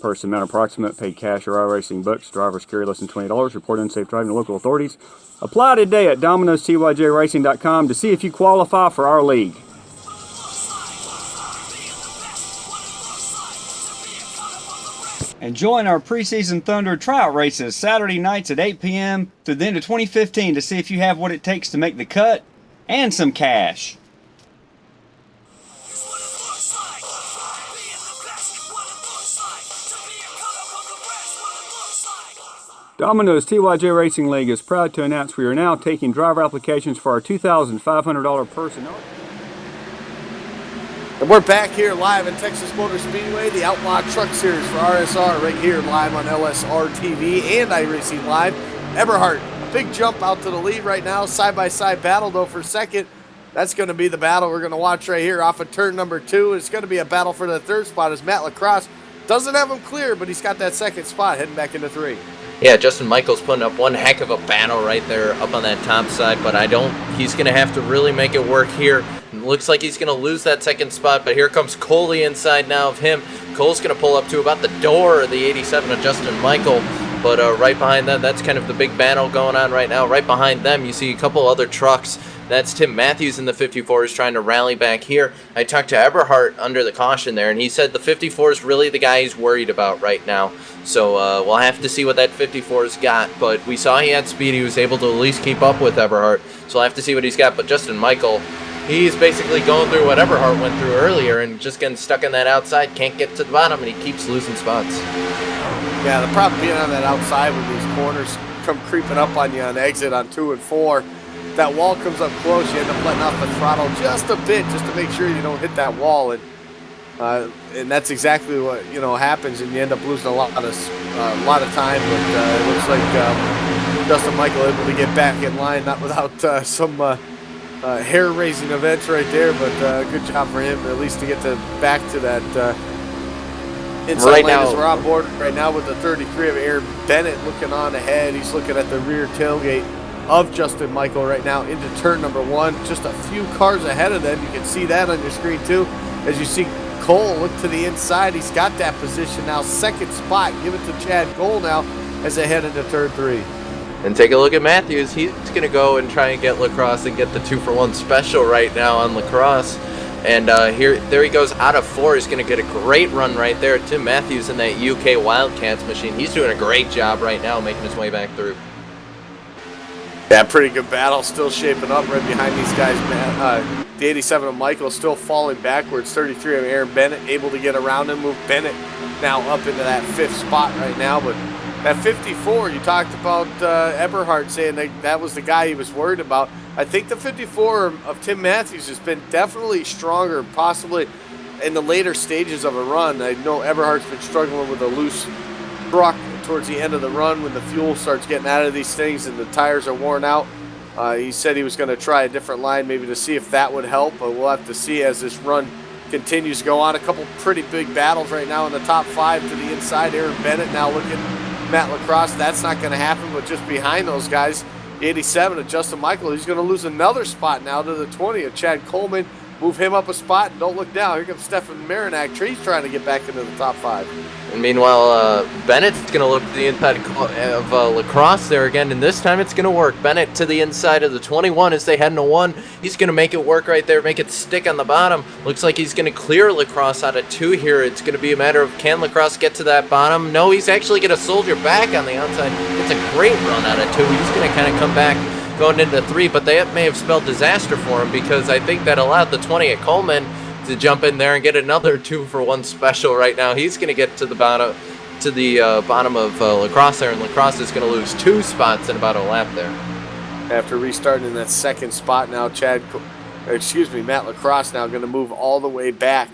Purse amount approximate, paid cash or iRacing bucks. Drivers carry less than $20. Report unsafe driving to local authorities. Apply today at Domino'sTYJRacing.com to see if you qualify for our league. And join our preseason Thunder tryout races Saturday nights at 8 p.m. through the end of 2015 to see if you have what it takes to make the cut and some cash. Domino's TYJ Racing League is proud to announce we are now taking driver applications for our $2,500 purse. And we're back here live in Texas Motor Speedway, the Outlaw Truck Series for RSR, right here live on LSRTV and iRacing Live. Eberhardt, a big jump out to the lead right now. Side-by-side battle, though, for second. That's going to be the battle we're going to watch right here off of turn number 2. It's going to be a battle for the 3rd spot as Matt Lacrosse doesn't have him clear, but he's got that 2nd spot heading back into 3. Yeah, Justin Michaels putting up one heck of a battle right there up on that top side, but he's going to have to really make it work here. It looks like he's going to lose that 2nd spot, but here comes Coley inside now of him. Cole's going to pull up to about the door of the 87 of Justin Michael, but right behind that, that's kind of the big battle going on right now. Right behind them, you see a couple other trucks. That's Tim Matthews in the 54 is trying to rally back here. I talked to Eberhardt under the caution there, and he said the 54 is really the guy he's worried about right now. So we'll have to see what that 54's got. But we saw he had speed. He was able to at least keep up with Eberhardt. So we'll have to see what he's got. But Justin Michael, he's basically going through what Eberhardt went through earlier and just getting stuck in that outside. Can't get to the bottom, and he keeps losing spots. Yeah, the problem being on that outside when these corners come creeping up on you on exit on 2 and 4. That wall comes up close, you end up letting off the throttle just a bit just to make sure you don't hit that wall. And And that's exactly what happens, and you end up losing a lot of time. But it looks like Justin Michael able to get back in line, not without some hair-raising events right there. But good job for him, at least to get back to that inside right lane. now, As we're on board right now with the 33 of Aaron Bennett looking on ahead. He's looking at the rear tailgate of Justin Michael right now into turn number 1. Just a few cars ahead of them. You can see that on your screen too. As you see Cole look to the inside, he's got that position now. Second spot, give it to Chad Cole now as they head into turn 3. And take a look at Matthews. He's going to go and try and get Lacrosse and get the 2-for-1 special right now on Lacrosse. And there he goes out of 4. He's going to get a great run right there. Tim Matthews in that UK Wildcats machine. He's doing a great job right now making his way back through. Yeah, pretty good battle still shaping up right behind these guys, man. The 87 of Michael still falling backwards. 33 of Aaron Bennett able to get around him, move Bennett now up into that 5th spot right now. But that 54, you talked about Eberhard saying that was the guy he was worried about. I think the 54 of Tim Matthews has been definitely stronger, possibly in the later stages of a run. I know Eberhard's been struggling with a loose truck towards the end of the run when the fuel starts getting out of these things and the tires are worn out. He said he was going to try a different line maybe to see if that would help, but we'll have to see as this run continues to go on. A couple pretty big battles right now in the top 5 to the inside. Aaron Bennett now looking Matt Lacrosse. That's not going to happen, but just behind those guys, the 87 of Justin Michael, he's going to lose another spot now to the 20 of Chad Coleman. Move him up a spot and don't look down. Here comes Stefan Marinak. He's trying to get back into the top 5. And meanwhile, Bennett's going to look to the inside of Lacrosse there again, and this time it's going to work. Bennett to the inside of the 21 as they head into 1. He's going to make it work right there, make it stick on the bottom. Looks like he's going to clear Lacrosse out of 2 here. It's going to be a matter of can Lacrosse get to that bottom? No, he's actually going to soldier back on the outside. It's a great run out of 2. He's going to kind of come back going into 3, but that may have spelled disaster for him because I think that allowed the 20 at Coleman to jump in there and get another 2-for-1 special right now. He's going to get to the bottom of Lacrosse there, and Lacrosse is going to lose 2 spots in about a lap there. After restarting in that 2nd spot now, Matt Lacrosse now going to move all the way back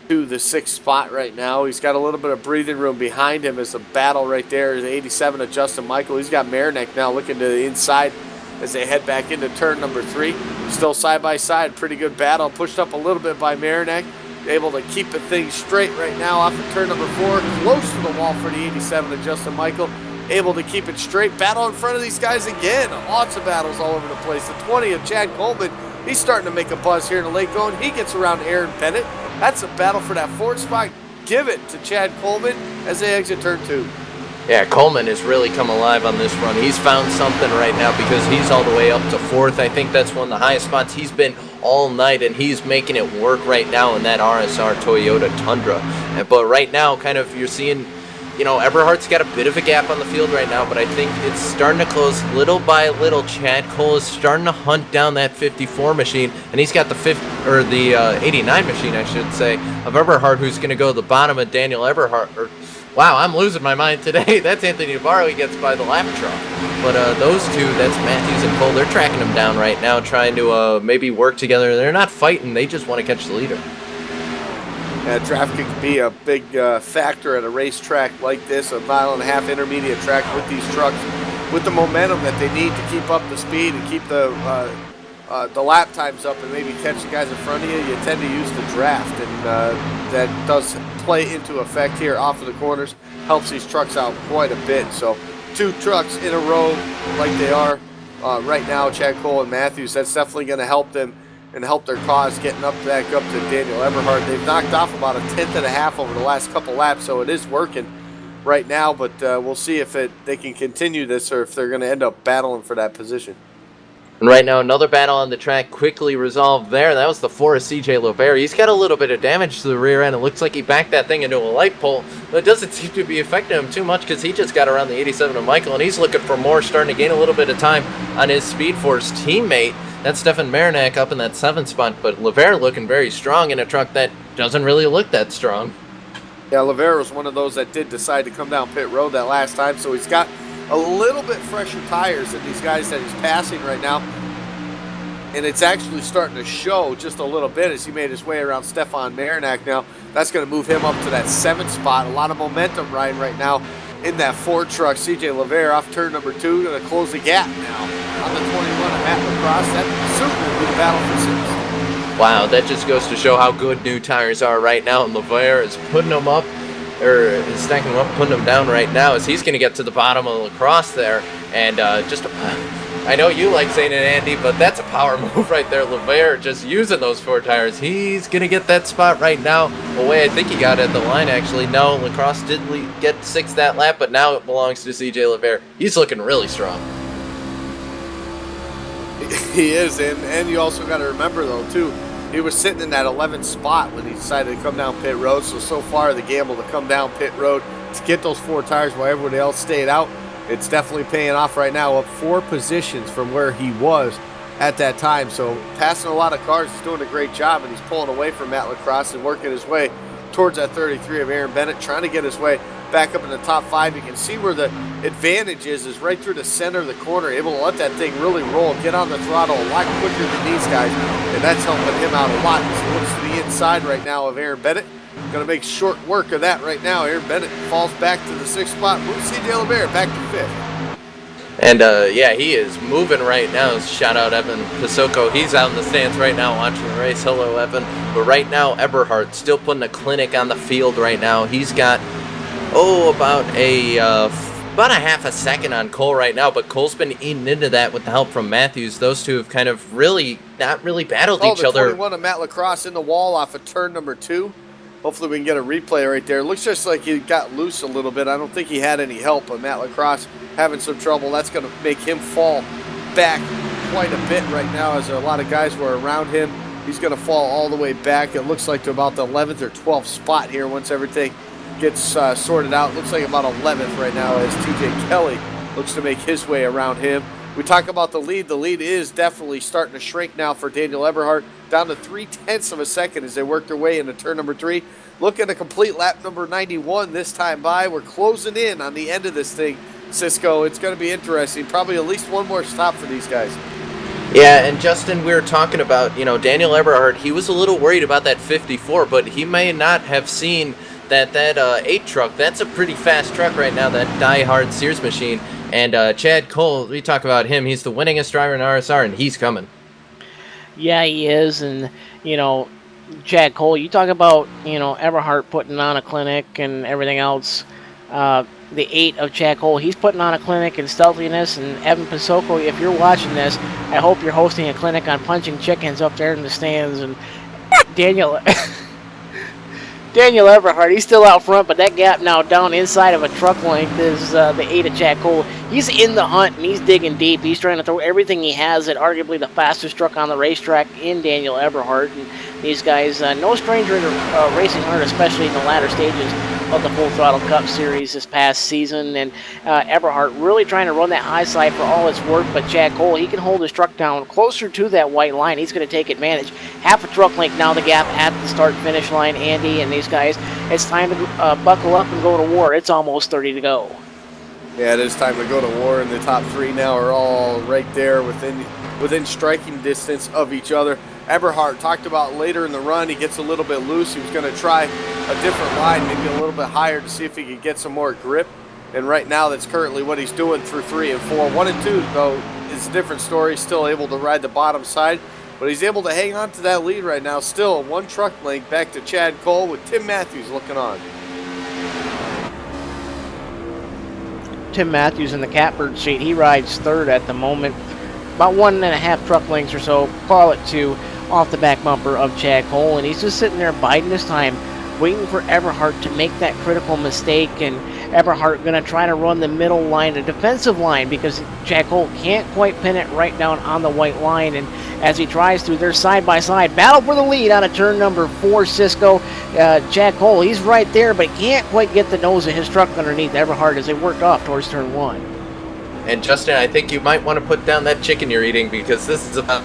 to the 6th spot right now. He's got a little bit of breathing room behind him as a battle right there is 87 of Justin Michael. He's got Marinak now looking to the inside as they head back into turn number 3. Still side by side, pretty good battle. Pushed up a little bit by Marinak. Able to keep the thing straight right now off of turn number 4. Close to the wall for the 87 of Justin Michael. Able to keep it straight. Battle in front of these guys again. Lots of battles all over the place. The 20 of Chad Coleman, he's starting to make a buzz here in the late going. He gets around Aaron Bennett. That's a battle for that 4th spot. Give it to Chad Coleman as they exit turn 2. Yeah, Coleman has really come alive on this run. He's found something right now because he's all the way up to 4th. I think that's one of the highest spots he's been all night, and he's making it work right now in that RSR Toyota Tundra. But right now, kind of, you're seeing, Eberhardt's got a bit of a gap on the field right now, but I think it's starting to close little by little. Chad Cole is starting to hunt down that 54 machine, and he's got the 89 machine, I should say, of Eberhardt, who's going to go to the bottom of Daniel Eberhardt. Wow, I'm losing my mind today. That's Anthony Navarro. He gets by the lap truck. But those 2, that's Matthews and Cole, they're tracking him down right now, trying to maybe work together. They're not fighting. They just want to catch the leader. Yeah, traffic can be a big factor at a racetrack like this, a mile-and-a-half intermediate track with these trucks, with the momentum that they need to keep up the speed and keep the lap times up and maybe catch the guys in front of you. You tend to use the draft, and that does play into effect here off of the corners. Helps these trucks out quite a bit. So 2 trucks in a row like they are right now, Chad Cole and Matthews, that's definitely going to help them and help their cause getting back up to Daniel Eberhardt. They've knocked off about a 1/10 over the last couple laps, so it is working right now, but we'll see if they can continue this or if they're going to end up battling for that position. And right now, another battle on the track quickly resolved there. That was the 4 of CJ Lovera. He's got a little bit of damage to the rear end. It looks like he backed that thing into a light pole, but it doesn't seem to be affecting him too much because he just got around the 87 of Michael, and he's looking for more, starting to gain a little bit of time on his Speed Force teammate. That's Stefan Marinak up in that 7th spot, but Lovera looking very strong in a truck that doesn't really look that strong. Yeah, Lovera was one of those that did decide to come down pit road that last time, so he's got a little bit fresher tires than these guys that he's passing right now. and it's actually starting to show just a little bit as he made his way around Stefan Marinak now. That's going to move him up to that 7th spot. A lot of momentum riding right now in that Ford truck. CJ LeVere off turn number 2, going to close the gap now on the 21 of Matt Lacrosse. That certainly will be the battle for 6th. Wow, that just goes to show how good new tires are right now, and LeVere is putting them up, or is stacking them up, putting them down right now as he's going to get to the bottom of Lacrosse there, and I know you like saying it, Andy, but that's a power move right there. LeVere just using those 4 tires. He's going to get that spot right now. Away, I think he got at the line, actually. No, Lacrosse did get 6th that lap, but now it belongs to CJ LeVere. He's looking really strong. He is, and you also got to remember, though, too, he was sitting in that 11th spot when he decided to come down pit road. So far, the gamble to come down pit road to get those 4 tires while everybody else stayed out, it's definitely paying off right now, up 4 positions from where he was at that time. So passing a lot of cars, he's doing a great job, and he's pulling away from Matt Lacrosse and working his way towards that 33 of Aaron Bennett, trying to get his way back up in the top 5. You can see where the advantage is right through the center of the corner, able to let that thing really roll, get on the throttle a lot quicker than these guys, and that's helping him out a lot. He looks to the inside right now of Aaron Bennett. Going to make short work of that right now. Aaron Bennett falls back to the 6th spot, moves CJ LeVere back to 5th. And, yeah, he is moving right now. Shout out Evan Pasoko. He's out in the stands right now watching the race. Hello, Evan. But right now, Eberhardt still putting a clinic on the field right now. He's got, about a half a second on Cole right now, but Cole's been eating into that with the help from Matthews. Those two have kind of not really battled each other. 21 of Matt Lacrosse in the wall off of turn number 2. Hopefully we can get a replay right there. It looks just like he got loose a little bit. I don't think he had any help, but Matt Lacrosse having some trouble. That's going to make him fall back quite a bit right now as a lot of guys were around him. He's going to fall all the way back. It looks like to about the 11th or 12th spot here once everything gets sorted out. Looks like about 11th right now as TJ Kelly looks to make his way around him. We talk about the lead. The lead is definitely starting to shrink now for Daniel Eberhardt, down to 0.3 of a second as they work their way into turn number 3. Look at a complete lap number 91 this time by. We're closing in on the end of this thing, Cisco. It's going to be interesting. Probably at least one more stop for these guys. Yeah, and Justin, we were talking about, Daniel Eberhardt. He was a little worried about that 54, but he may not have seen that 8 truck. That's a pretty fast truck right now, that die-hard Sears machine. And Chad Cole, we talk about him. He's the winningest driver in RSR, and he's coming. Yeah, he is. And, Chad Cole, you talk about, Eberhardt putting on a clinic and everything else. The 8 of Chad Cole, he's putting on a clinic in stealthiness. And Evan Pasoko, if you're watching this, I hope you're hosting a clinic on punching chickens up there in the stands. And Daniel Eberhardt, he's still out front, but that gap now down inside of a truck length is the 8 of Chad Cole. He's in the hunt, and he's digging deep. He's trying to throw everything he has at arguably the fastest truck on the racetrack in Daniel Eberhardt. And these guys, no stranger to racing hard, especially in the latter stages of the Full Throttle Cup Series this past season. And Eberhardt really trying to run that high side for all it's worth, but Chad Cole, he can hold his truck down closer to that white line. He's going to take advantage. Half a truck length now, the gap at the start-finish line, Andy, and these guys, it's time to buckle up and go to war. It's almost 30 to go. Yeah, it is time to go to war, and the top 3 now are all right there within striking distance of each other. Eberhardt talked about later in the run, he gets a little bit loose. He was going to try a different line, maybe a little bit higher to see if he could get some more grip. And right now, that's currently what he's doing through 3 and 4. 1 and 2, though, is a different story. He's still able to ride the bottom side, but he's able to hang on to that lead right now. Still 1 truck length back to Chad Cole with Tim Matthews looking on. Tim Matthews in the catbird seat. He rides 3rd at the moment. About 1.5 truck lengths or so, call it 2, off the back bumper of Chad Cole. And he's just sitting there biding his time, waiting for Eberhardt to make that critical mistake. And Eberhardt going to try to run the middle line, the defensive line, because Chad Cole can't quite pin it right down on the white line. And as he tries to, they're side-by-side. Battle for the lead out of turn number 4, Cisco. Chad Cole, he's right there, but can't quite get the nose of his truck underneath Eberhardt as they worked off towards turn 1. And Justin, I think you might want to put down that chicken you're eating, because this is about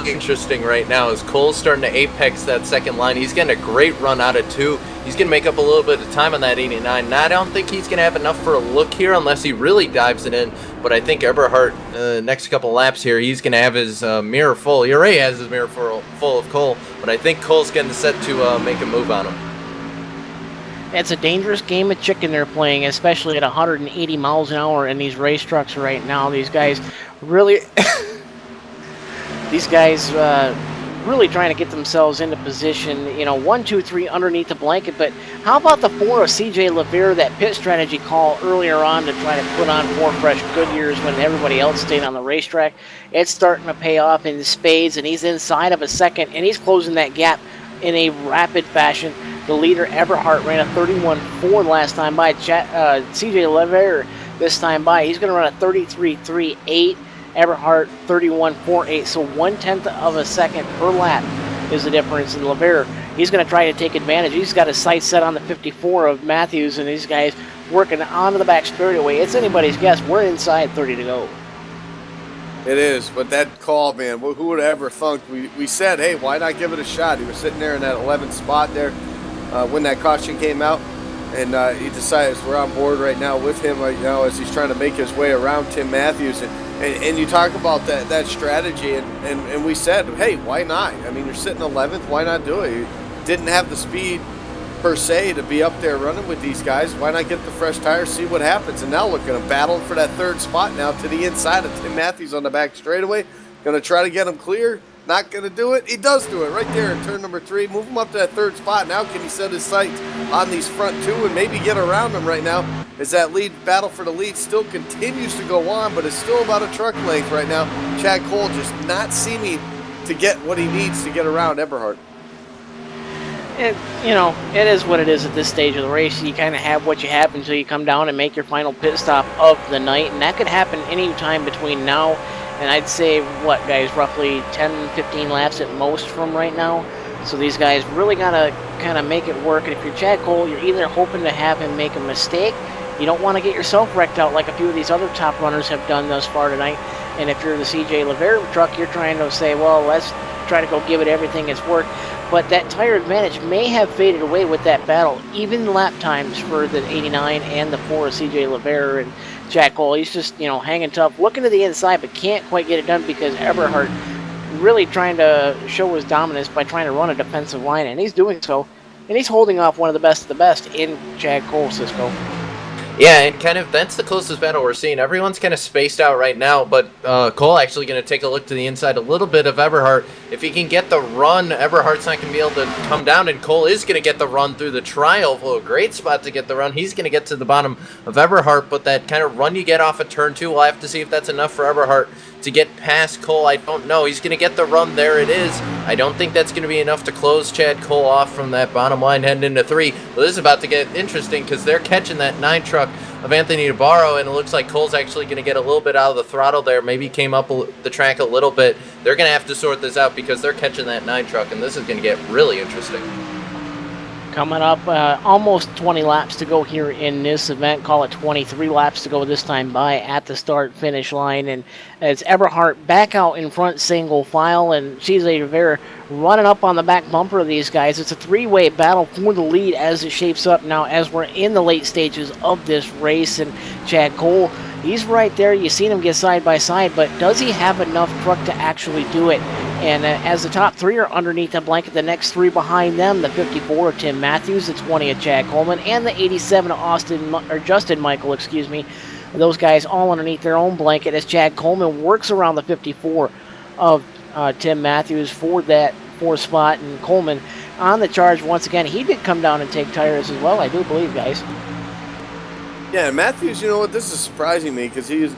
interesting right now as Cole's starting to apex that second line. He's getting a great run out of 2. He's going to make up a little bit of time on that 89. Now, I don't think he's going to have enough for a look here unless he really dives it in. but I think Eberhart, next couple laps here, he's going to have his mirror full. He already has his mirror full of Cole, but I think Cole's getting set to make a move on him. It's a dangerous game of chicken they're playing, especially at 180 miles an hour in these race trucks right now. These guys really... really trying to get themselves into position, 1, 2, 3 underneath the blanket. But how about the 4 of CJ LeVere, that pit strategy call earlier on to try to put on 4 fresh Goodyears when everybody else stayed on the racetrack? It's starting to pay off in spades, and he's inside of a second, and he's closing that gap in a rapid fashion. The leader, Eberhart, ran a 31.4 last time by. CJ LeVere this time by, he's going to run a 33.38. Eberhart 31.48, so 1/10 of a second per lap is the difference in LeVere. He's going to try to take advantage. He's got his sights set on the 54 of Matthews, and these guys working onto the back straightaway. It's anybody's guess. We're inside 30 to go. It is, but that call, man, who would have ever thunk? We said, hey, why not give it a shot? He was sitting there in that 11th spot there when that caution came out, and he decided we're on board right now with him right now as he's trying to make his way around Tim Matthews. And you talk about that strategy, and we said, hey, why not? I mean, you're sitting 11th. Why not do it? You didn't have the speed, per se, to be up there running with these guys. Why not get the fresh tires, see what happens? And now look at him battling for that 3rd spot now to the inside of Tim Matthews on the back straightaway. Going to try to get him clear. Not going to do it. He does do it right there in turn number 3. Move him up to that 3rd spot. Now can he set his sights on these front 2 and maybe get around them right now as that lead battle for the lead still continues to go on, but it's still about a truck length right now. Chad Cole just not seeming to get what he needs to get around Eberhart. It is what it is at this stage of the race. You kind of have what you have until you come down and make your final pit stop of the night, and that could happen any time between now and I'd say, roughly 10, 15 laps at most from right now. So these guys really got to kind of make it work. And if you're Chad Cole, you're either hoping to have him make a mistake. You don't want to get yourself wrecked out like a few of these other top runners have done thus far tonight. And if you're the CJ LeVere truck, you're trying to say, well, let's try to go give it everything it's worth. But that tire advantage may have faded away with that battle. Even lap times for the 89 and the 4 of CJ LeVere and Chad Cole. He's just, hanging tough, looking to the inside, but can't quite get it done because Eberhart really trying to show his dominance by trying to run a defensive line, and he's doing so. And he's holding off one of the best in Chad Cole, Cisco. Yeah, and kind of that's the closest battle we're seeing. Everyone's kind of spaced out right now, but Cole actually going to take a look to the inside a little bit of Eberhart. If he can get the run, Eberhart's not going to be able to come down, and Cole is going to get the run through the tri-oval. A great spot to get the run. He's going to get to the bottom of Eberhart, but that kind of run you get off of turn 2, we'll have to see if that's enough for Eberhart to get past Cole. I don't know. He's going to get the run. There it is. I don't think that's going to be enough to close Chad Cole off from that bottom line heading into 3. Well, this is about to get interesting because they're catching that 9 truck of Anthony DeBarro, and it looks like Cole's actually going to get a little bit out of the throttle there. Maybe came up the track a little bit. They're going to have to sort this out because they're catching that 9 truck, and this is going to get really interesting. Coming up, almost 20 laps to go here in this event. Call it 23 laps to go this time by at the start-finish line. And it's Eberhart back out in front single file, and CJ LeVere running up on the back bumper of these guys. It's a 3-way battle for the lead as it shapes up now as we're in the late stages of this race. And Chad Cole, he's right there. You've seen him get side by side, but does he have enough truck to actually do it? And as the top 3 are underneath the blanket, the next 3 behind them, the 54 of Tim Matthews, the 20 of Chad Coleman, and the 87 of Justin Michael, those guys all underneath their own blanket as Chad Coleman works around the 54 of Tim Matthews for that 4th spot. And Coleman on the charge once again. He did come down and take tires as well, I do believe, guys. Yeah, Matthews, you know what, this is surprising me because he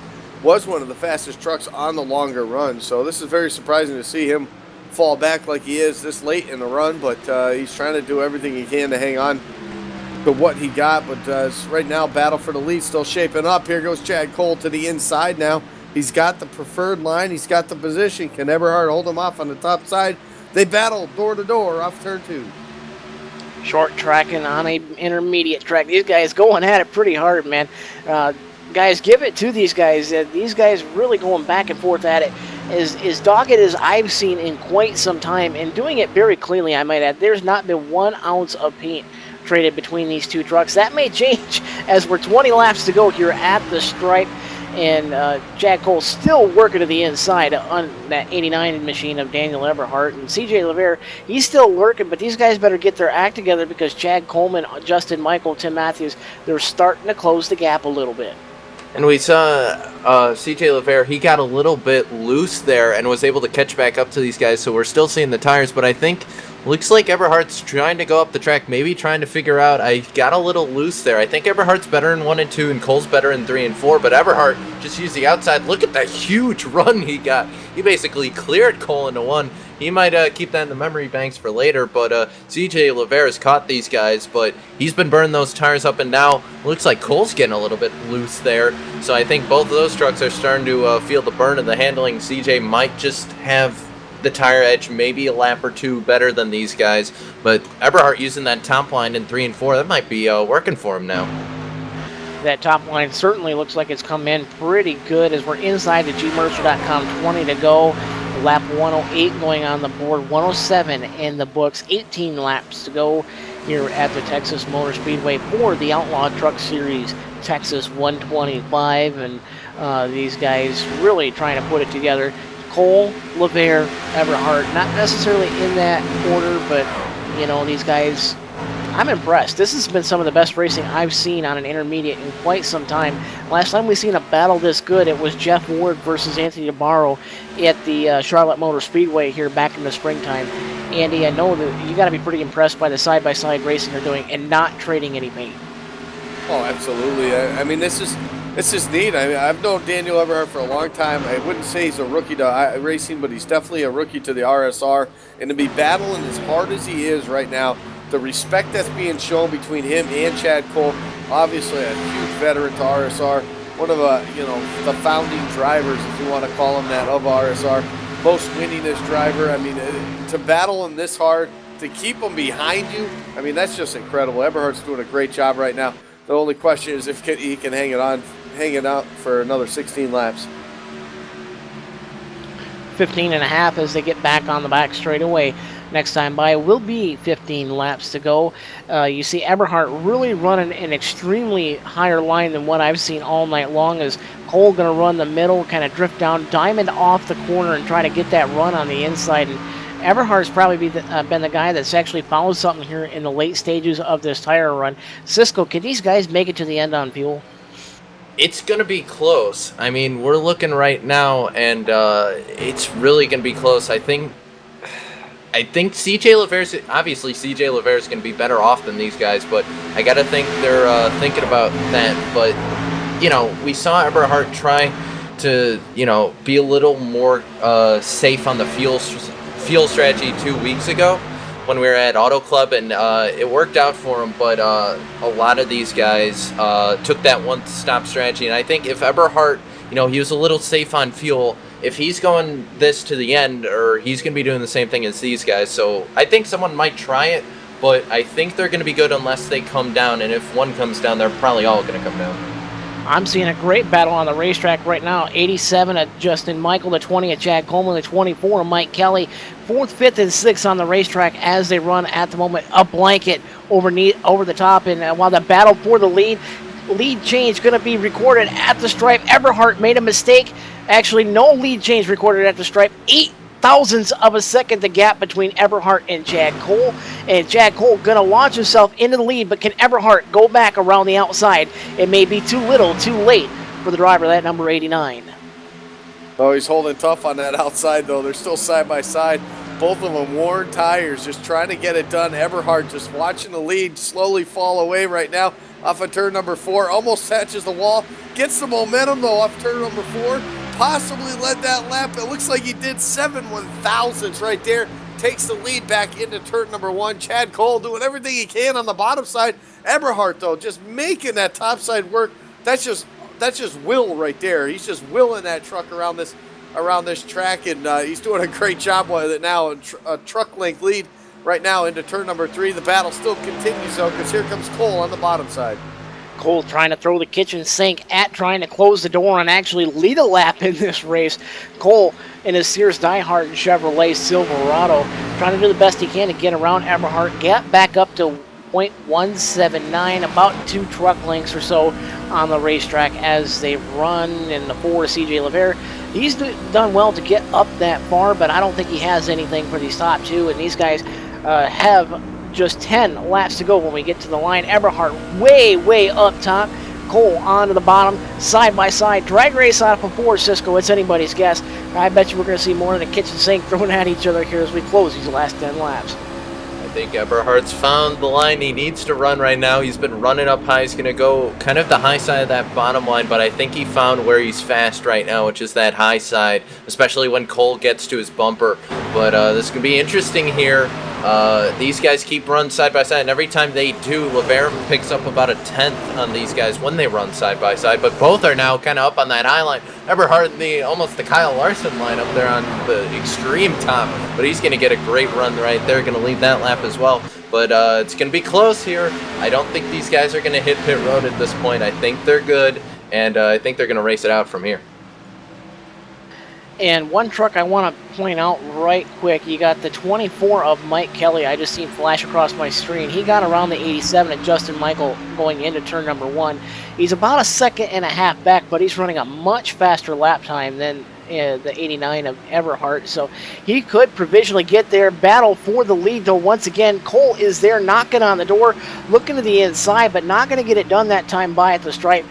was one of the fastest trucks on the longer run. So this is very surprising to see him fall back like he is this late in the run, but he's trying to do everything he can to hang on to what he got. But right now, battle for the lead still shaping up. Here goes Chad Cole to the inside now. He's got the preferred line. He's got the position. Can Eberhart hold him off on the top side? They battle door to door off turn 2. Short tracking on a intermediate track. These guys going at it pretty hard, man. Guys, give it to these guys. These guys really going back and forth at it as dogged as I've seen in quite some time, and doing it very cleanly, I might add. There's not been 1 ounce of paint traded between these 2 trucks. That may change as we're 20 laps to go here at the stripe. and Chad Cole still working to the inside on that 89 machine of Daniel Eberhardt. And CJ LeVere, he's still lurking, but these guys better get their act together because Chad Coleman, Justin Michael, Tim Matthews, they're starting to close the gap a little bit. And we saw CJ LeVere, he got a little bit loose there and was able to catch back up to these guys, so we're still seeing the tires, but I think looks like Eberhardt's trying to go up the track, maybe trying to figure out, I got a little loose there. I think Eberhardt's better in 1 and 2, and Cole's better in 3 and 4, but Eberhardt just used the outside. Look at that huge run he got. He basically cleared Cole into 1. He might keep that in the memory banks for later, but CJ LeVere has caught these guys, but he's been burning those tires up, and now looks like Cole's getting a little bit loose there. So I think both of those trucks are starting to feel the burn of the handling. CJ might just have the tire edge, maybe a lap or 2 better than these guys, but Eberhardt using that top line in 3 and 4, that might be working for him now. That top line certainly looks like it's come in pretty good as we're inside the gmercer.com. 20 to go. Lap 108 going on the board, 107 in the books, 18 laps to go here at the Texas Motor Speedway for the Outlaw Truck Series Texas 125, and these guys really trying to put it together. Cole, LeVere, Eberhardt, not necessarily in that order, but, you know, these guys, I'm impressed. This has been some of the best racing I've seen on an intermediate in quite some time. Last time we seen a battle this good, it was Jeff Ward versus Anthony DeBarro at the Charlotte Motor Speedway here back in the springtime. Andy, I know that you got to be pretty impressed by the side-by-side racing they're doing and not trading any paint. Oh, absolutely. I mean, this is neat. I mean, I've known Daniel Eberhardt for a long time. I wouldn't say he's a rookie to racing, but he's definitely a rookie to the RSR. And to be battling as hard as he is right now, the respect that's being shown between him and Chad Cole, obviously a huge veteran to RSR, one of the founding drivers, if you want to call him that, of RSR, most winningest driver. I mean, to battle him this hard, to keep him behind you, I mean, that's just incredible. Eberhardt's doing a great job right now. The only question is if he can hang it out for another 16 laps. 15 and a half as they get back on the back straightaway. Next time by will be 15 laps to go. You see Eberhardt really running an extremely higher line than what I've seen all night long, as Cole going to run the middle, kind of drift down, diamond off the corner and try to get that run on the inside. And Eberhardt's probably been the guy that's actually found something here in the late stages of this tire run. Cisco, can these guys make it to the end on fuel? It's going to be close. I mean, we're looking right now, and it's really going to be close. I think CJ LeVere's, obviously CJ LeVere's going to be better off than these guys, but I got to think they're thinking about that. But, you know, we saw Eberhardt try to, you know, be a little more safe on the fuel strategy 2 weeks ago when we were at Auto Club, and it worked out for him, but a lot of these guys took that one-stop strategy, and I think if Eberhardt, you know, he was a little safe on fuel, if he's going this to the end, or he's going to be doing the same thing as these guys, so I think someone might try it, but I think they're going to be good unless they come down, and if one comes down, they're probably all going to come down. I'm seeing a great battle on the racetrack right now. 87 at Justin Michael, the 20 at Chad Coleman, the 24 at Mike Kelly. 4th, 5th, and 6th on the racetrack as they run at the moment. A blanket over the top, and while the battle for the lead change going to be recorded at the stripe. Eberhardt made a mistake. Actually, no lead change recorded at the stripe. 8 thousandths of a second the gap between Eberhardt and Chad Cole. And Chad Cole going to launch himself into the lead, but can Eberhardt go back around the outside? It may be too little, too late for the driver, that number 89. Oh, he's holding tough on that outside, though. They're still side by side. Both of them worn tires, just trying to get it done. Eberhardt just watching the lead slowly fall away right now off of turn number 4. Almost touches the wall. Gets the momentum, though, off turn number 4. Possibly led that lap. It looks like he did 7 1/1000ths right there. Takes the lead back into turn number 1. Chad Cole doing everything he can on the bottom side. Eberhardt, though, just making that top side work. That's just will right there. He's just willing that truck around this track, and he's doing a great job with it now. A truck length lead right now into turn number 3. The battle still continues, though, because here comes Cole on the bottom side. Cole trying to throw the kitchen sink at trying to close the door and actually lead a lap in this race. Cole in his Sears Diehard Chevrolet Silverado trying to do the best he can to get around Eberhardt, get back up to .179, about 2 truck lengths or so on the racetrack as they run in the 4 CJ Levere. He's done well to get up that far, but I don't think he has anything for these top 2, and these guys have just 10 laps to go when we get to the line. Eberhard way up top. Cole onto the bottom, side by side. Drag race out of 4, Cisco. It's anybody's guess. I bet you we're going to see more than a kitchen sink thrown at each other here as we close these last 10 laps. I think Eberhard's found the line he needs to run right now. He's been running up high. He's going to go kind of the high side of that bottom line, but I think he found where he's fast right now, which is that high side, especially when Cole gets to his bumper. But this is going to be interesting here. These guys keep running side by side, and every time they do, Levere picks up about a 10th on these guys when they run side by side, but both are now kind of up on that high line. Eberhard, almost the Kyle Larson line up there on the extreme top, but he's going to get a great run right there, going to lead that lap as well. But it's going to be close here. I don't think these guys are going to hit pit road at this point. I think they're good, and I think they're going to race it out from here. And one truck I want to point out right quick, you got the 24 of Mike Kelly. I just seen flash across my screen. He got around the 87 at Justin Michael going into turn number 1. He's about a second and a half back, but he's running a much faster lap time than the 89 of Eberhard. So he could provisionally get there, battle for the lead, though once again, Cole is there knocking on the door, looking to the inside, but not going to get it done that time by at the stripe.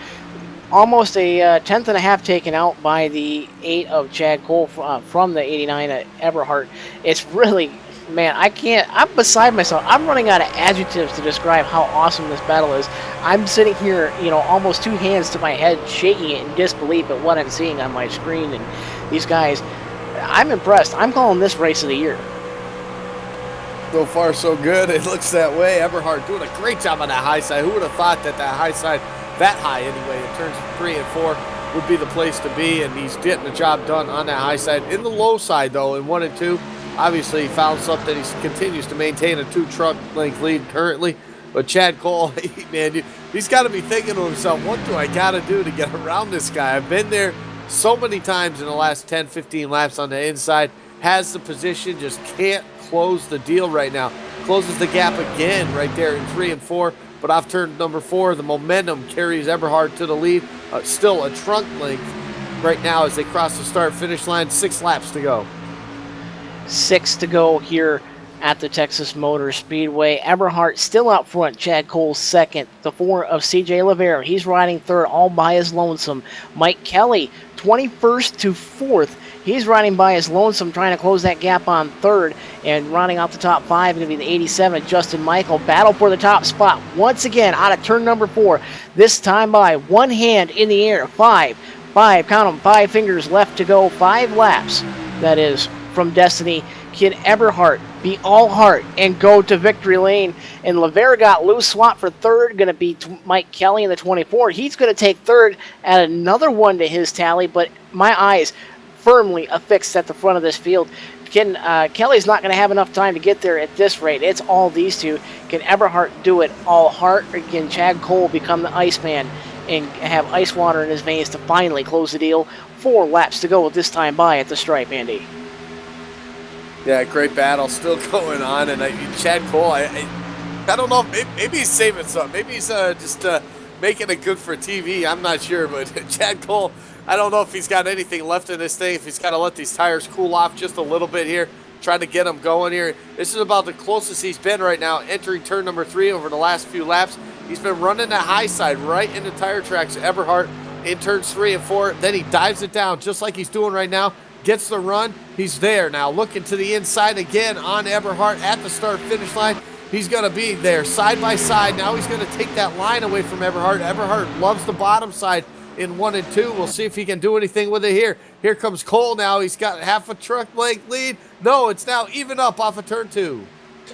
Almost a tenth and a half taken out by the 8 of Chad Cole from the 89 at Eberhard. It's really, man, I'm beside myself. I'm running out of adjectives to describe how awesome this battle is. I'm sitting here, almost 2 hands to my head, shaking it in disbelief at what I'm seeing on my screen. And these guys, I'm impressed. I'm calling this race of the year. So far, so good. It looks that way. Eberhard doing a great job on that high side. Who would have thought that high side, that high anyway, in turns 3 and 4, would be the place to be, and he's getting the job done on that high side. In the low side, though, in 1 and 2, obviously he found something. He continues to maintain a 2-truck length lead currently. But Chad Cole, man, he's got to be thinking to himself, what do I got to do to get around this guy? I've been there so many times in the last 10, 15 laps on the inside. Has the position, just can't close the deal right now. Closes the gap again right there in 3 and 4. But off turn number 4, the momentum carries Eberhard to the lead. Still a trunk length right now as they cross the start-finish line. 6 laps to go. 6 to go here at the Texas Motor Speedway. Eberhard still out front. Chad Cole second. The 4 of CJ Levere. He's riding third all by his lonesome. Mike Kelly, 21st to 4th. He's riding by his lonesome, trying to close that gap on third. And rounding out the top 5 going to be the 87 Justin Michael. Battle for the top spot once again out of turn number 4. This time by 1 hand in the air. 5, count them, 5 fingers left to go. 5 laps, that is, from Destiny. Can Eberhard be all heart and go to victory lane? And Levere got loose, swap for third. Going to be Mike Kelly in the 24. He's going to take third, add another 1 to his tally, but my eyes firmly affixed at the front of this field. Kelly's not going to have enough time to get there at this rate. It's all these two. Can Eberhard do it all heart, or can Chad Cole become the Iceman and have ice water in his veins to finally close the deal? 4 laps to go this time by at the stripe, Andy. Yeah, great battle still going on, and Chad Cole, I don't know, maybe he's saving something. Maybe he's just making it good for TV. I'm not sure, but Chad Cole, I don't know if he's got anything left in this thing, if he's got to let these tires cool off just a little bit here, trying to get him going here. This is about the closest he's been right now, entering turn number 3 over the last few laps. He's been running the high side right into tire tracks. Eberhard in turns 3 and 4. Then he dives it down just like he's doing right now. Gets the run. He's there now, looking to the inside again on Eberhard at the start-finish line. He's going to be there side by side. Now he's going to take that line away from Eberhard. Eberhard loves the bottom side in 1 and 2. We'll see if he can do anything with it here. Here comes Cole now. He's got half a truck length lead. No, it's now even up off of turn 2.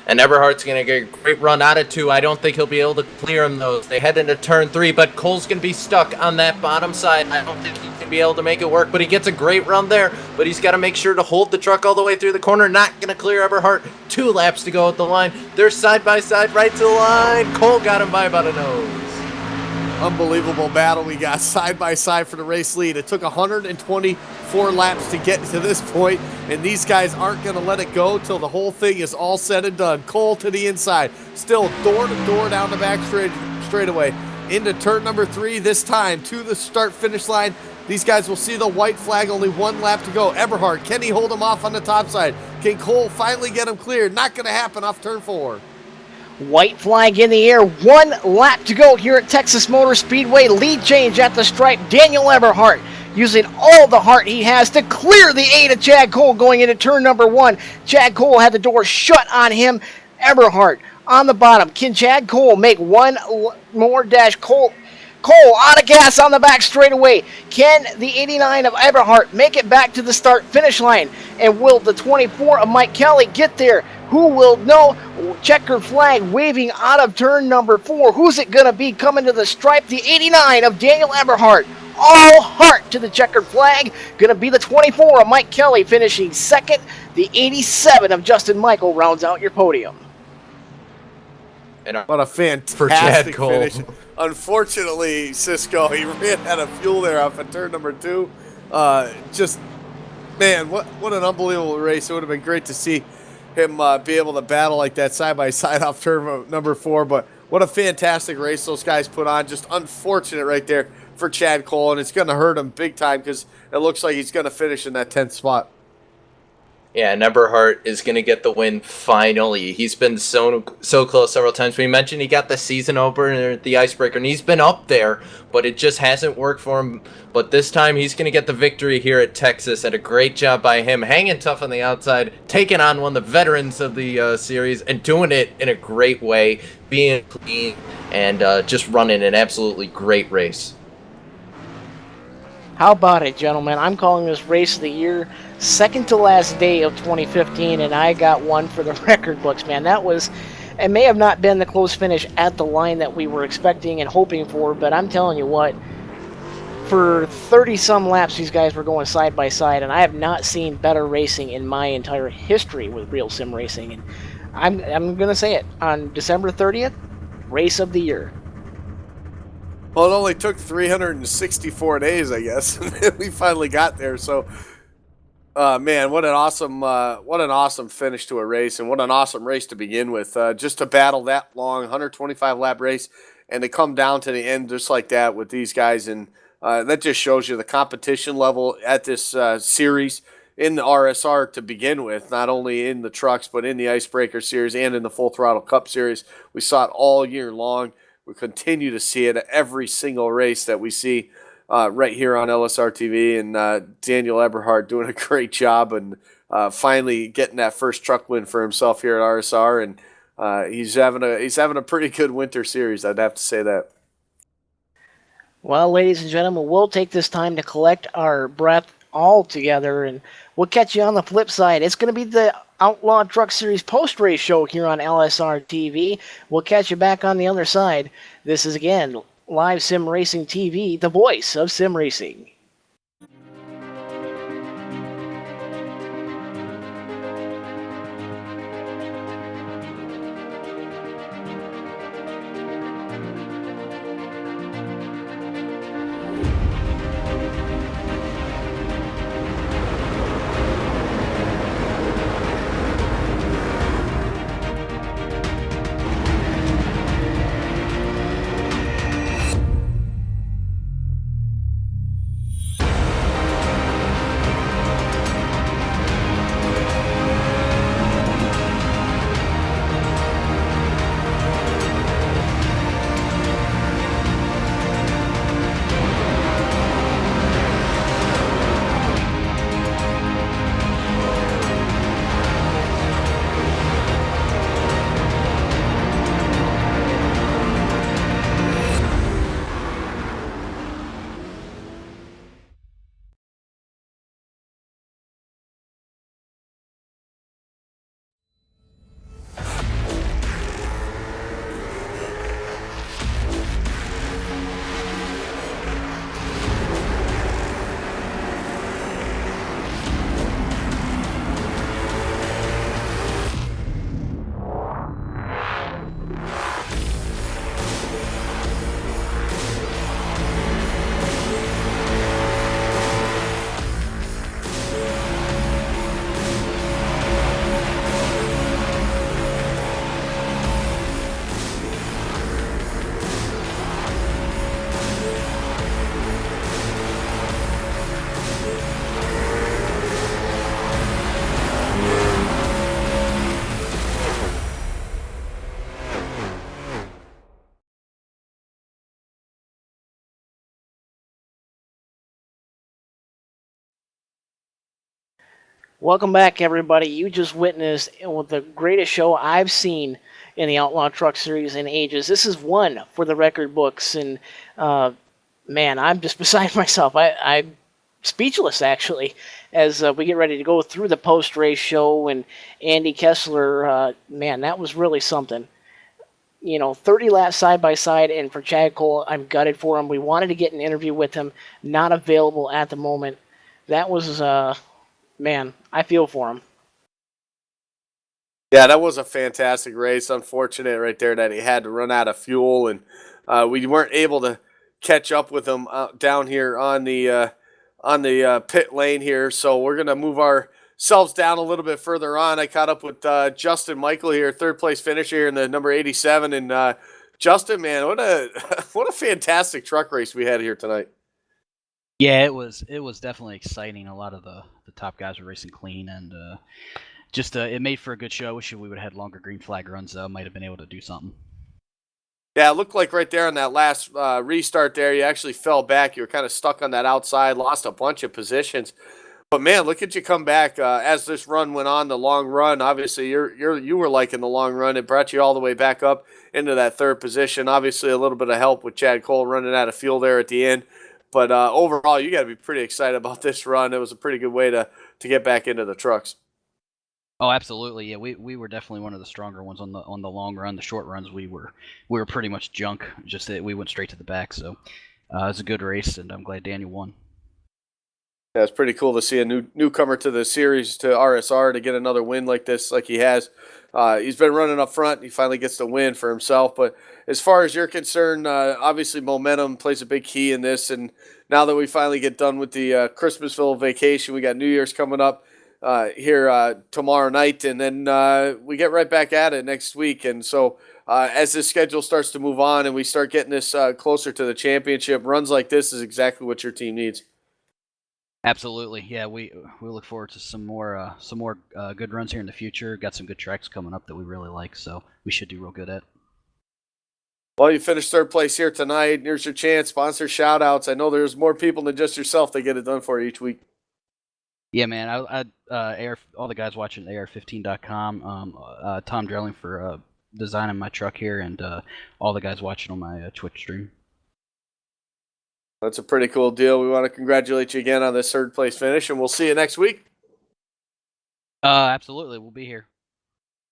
And Eberhard's going to get a great run out of 2. I don't think he'll be able to clear him, though. They head into turn 3, but Cole's going to be stuck on that bottom side. I don't think he can be able to make it work, but he gets a great run there. But he's got to make sure to hold the truck all the way through the corner. Not going to clear Eberhard. 2 laps to go at the line. They're side by side right to the line. Cole got him by about a nose. Unbelievable battle we got side by side for the race lead. It took 124 laps to get to this point, and these guys aren't going to let it go till the whole thing is all said and done. Cole to the inside, still door to door down the back straightaway into turn number 3 this time to the start-finish line. These guys will see the white flag, only 1 lap to go. Eberhard, can he hold him off on the top side? Can Cole finally get him cleared? Not going to happen off turn 4. White flag in the air, 1 lap to go here at Texas Motor Speedway. Lead change at the stripe. Daniel Eberhard using all the heart he has to clear the 8 of Chad Cole going into turn number 1. Chad Cole had the door shut on him. Eberhard on the bottom. Can Chad Cole make one more dash? Cole out of gas on the back straightaway. Can the 89 of Eberhard make it back to the start finish line? And will the 24 of Mike Kelly get there? Who will know? Checkered flag waving out of turn number 4. Who's it going to be coming to the stripe? The 89 of Daniel Eberhard. All heart to the checkered flag. Going to be the 24 of Mike Kelly finishing second. The 87 of Justin Michael rounds out your podium. And what a fantastic finish. Unfortunately, Cisco, he ran out of fuel there off of turn number 2. Man, what an unbelievable race. It would have been great to see him be able to battle like that side by side off turn number 4, but what a fantastic race those guys put on. Just unfortunate right there for Chad Cole, and it's going to hurt him big time because it looks like he's going to finish in that 10th spot. Yeah, and Eberhard is going to get the win finally. He's been so close several times. We mentioned he got the season opener at the Icebreaker, and he's been up there, but it just hasn't worked for him. But this time, he's going to get the victory here at Texas, and a great job by him, hanging tough on the outside, taking on one of the veterans of the series, and doing it in a great way, being clean, and just running an absolutely great race. How about it, gentlemen? I'm calling this race of the year, second to last day of 2015, and I got one for the record books, man. It may have not been the close finish at the line that we were expecting and hoping for, but I'm telling you what, for 30-some laps, these guys were going side by side, and I have not seen better racing in my entire history with real sim racing. And I'm going to say it, on December 30th, race of the year. Well, it only took 364 days, I guess. We finally got there. So, man, what an awesome finish to a race, and what an awesome race to begin with. Just to battle that long, 125 lap race, and to come down to the end just like that with these guys, and that just shows you the competition level at this series in the RSR to begin with. Not only in the trucks, but in the Icebreaker series and in the Full Throttle Cup series. We saw it all year long. We continue to see it at every single race that we see right here on LSRTV, and Daniel Eberhard doing a great job and finally getting that first truck win for himself here at RSR, and he's having a pretty good winter series. I'd have to say that. Well, ladies and gentlemen, we'll take this time to collect our breath all together, and we'll catch you on the flip side. It's going to be the Outlaw Truck Series post-race show here on LSR TV. We'll catch you back on the other side. This is, again, Live Sim Racing TV, the voice of sim racing. Welcome back, everybody. You just witnessed the greatest show I've seen in the Outlaw Truck Series in ages. This is one for the record books, and man, I'm just beside myself. I'm speechless, actually, as we get ready to go through the post-race show. And Andy Kessler, man, that was really something. 30 laps side by side, and for Chad Cole, I'm gutted for him. We wanted to get an interview with him, not available at the moment. That was, man, I feel for him. Yeah, that was a fantastic race. Unfortunate right there that he had to run out of fuel, and we weren't able to catch up with him down here on the pit lane here. So we're gonna move ourselves down a little bit further on. I caught up with Justin Michael here, third place finisher here in the number 87, and Justin, man, what a fantastic truck race we had here tonight. Yeah, it was definitely exciting. A lot of the top guys were racing clean, and just it made for a good show. I wish we would have had longer green flag runs. Might have been able to do something. Yeah, it looked like right there on that last restart there, you actually fell back. You were kind of stuck on that outside, lost a bunch of positions. But man, look at you come back as this run went on. The long run, obviously, you were liking the long run. It brought you all the way back up into that third position. Obviously, a little bit of help with Chad Cole running out of fuel there at the end. But overall, you got to be pretty excited about this run. It was a pretty good way to get back into the trucks. Oh, absolutely. Yeah, we were definitely one of the stronger ones on the long run. The short runs, we were pretty much junk. Just that we went straight to the back. So it was a good race, and I'm glad Daniel won. Yeah, it's pretty cool to see a newcomer to the series, to RSR, to get another win like this, like he has. He's been running up front. He finally gets the win for himself. But as far as you're concerned, obviously momentum plays a big key in this. And now that we finally get done with the Christmasville vacation, we got New Year's coming up here tomorrow night, and then we get right back at it next week. And so as this schedule starts to move on and we start getting this closer to the championship, runs like this is exactly what your team needs. Absolutely, yeah. We look forward to some more good runs here in the future. Got some good tracks coming up that we really like, so we should do real good at. Well, you finished third place here tonight. Here's your chance. Sponsor shout-outs. I know there's more people than just yourself that get it done for you each week. Yeah, man. All the guys watching AR15.com, Tom Drilling for designing my truck here, and all the guys watching on my Twitch stream. That's a pretty cool deal. We want to congratulate you again on this third place finish, and we'll see you next week. Absolutely. We'll be here.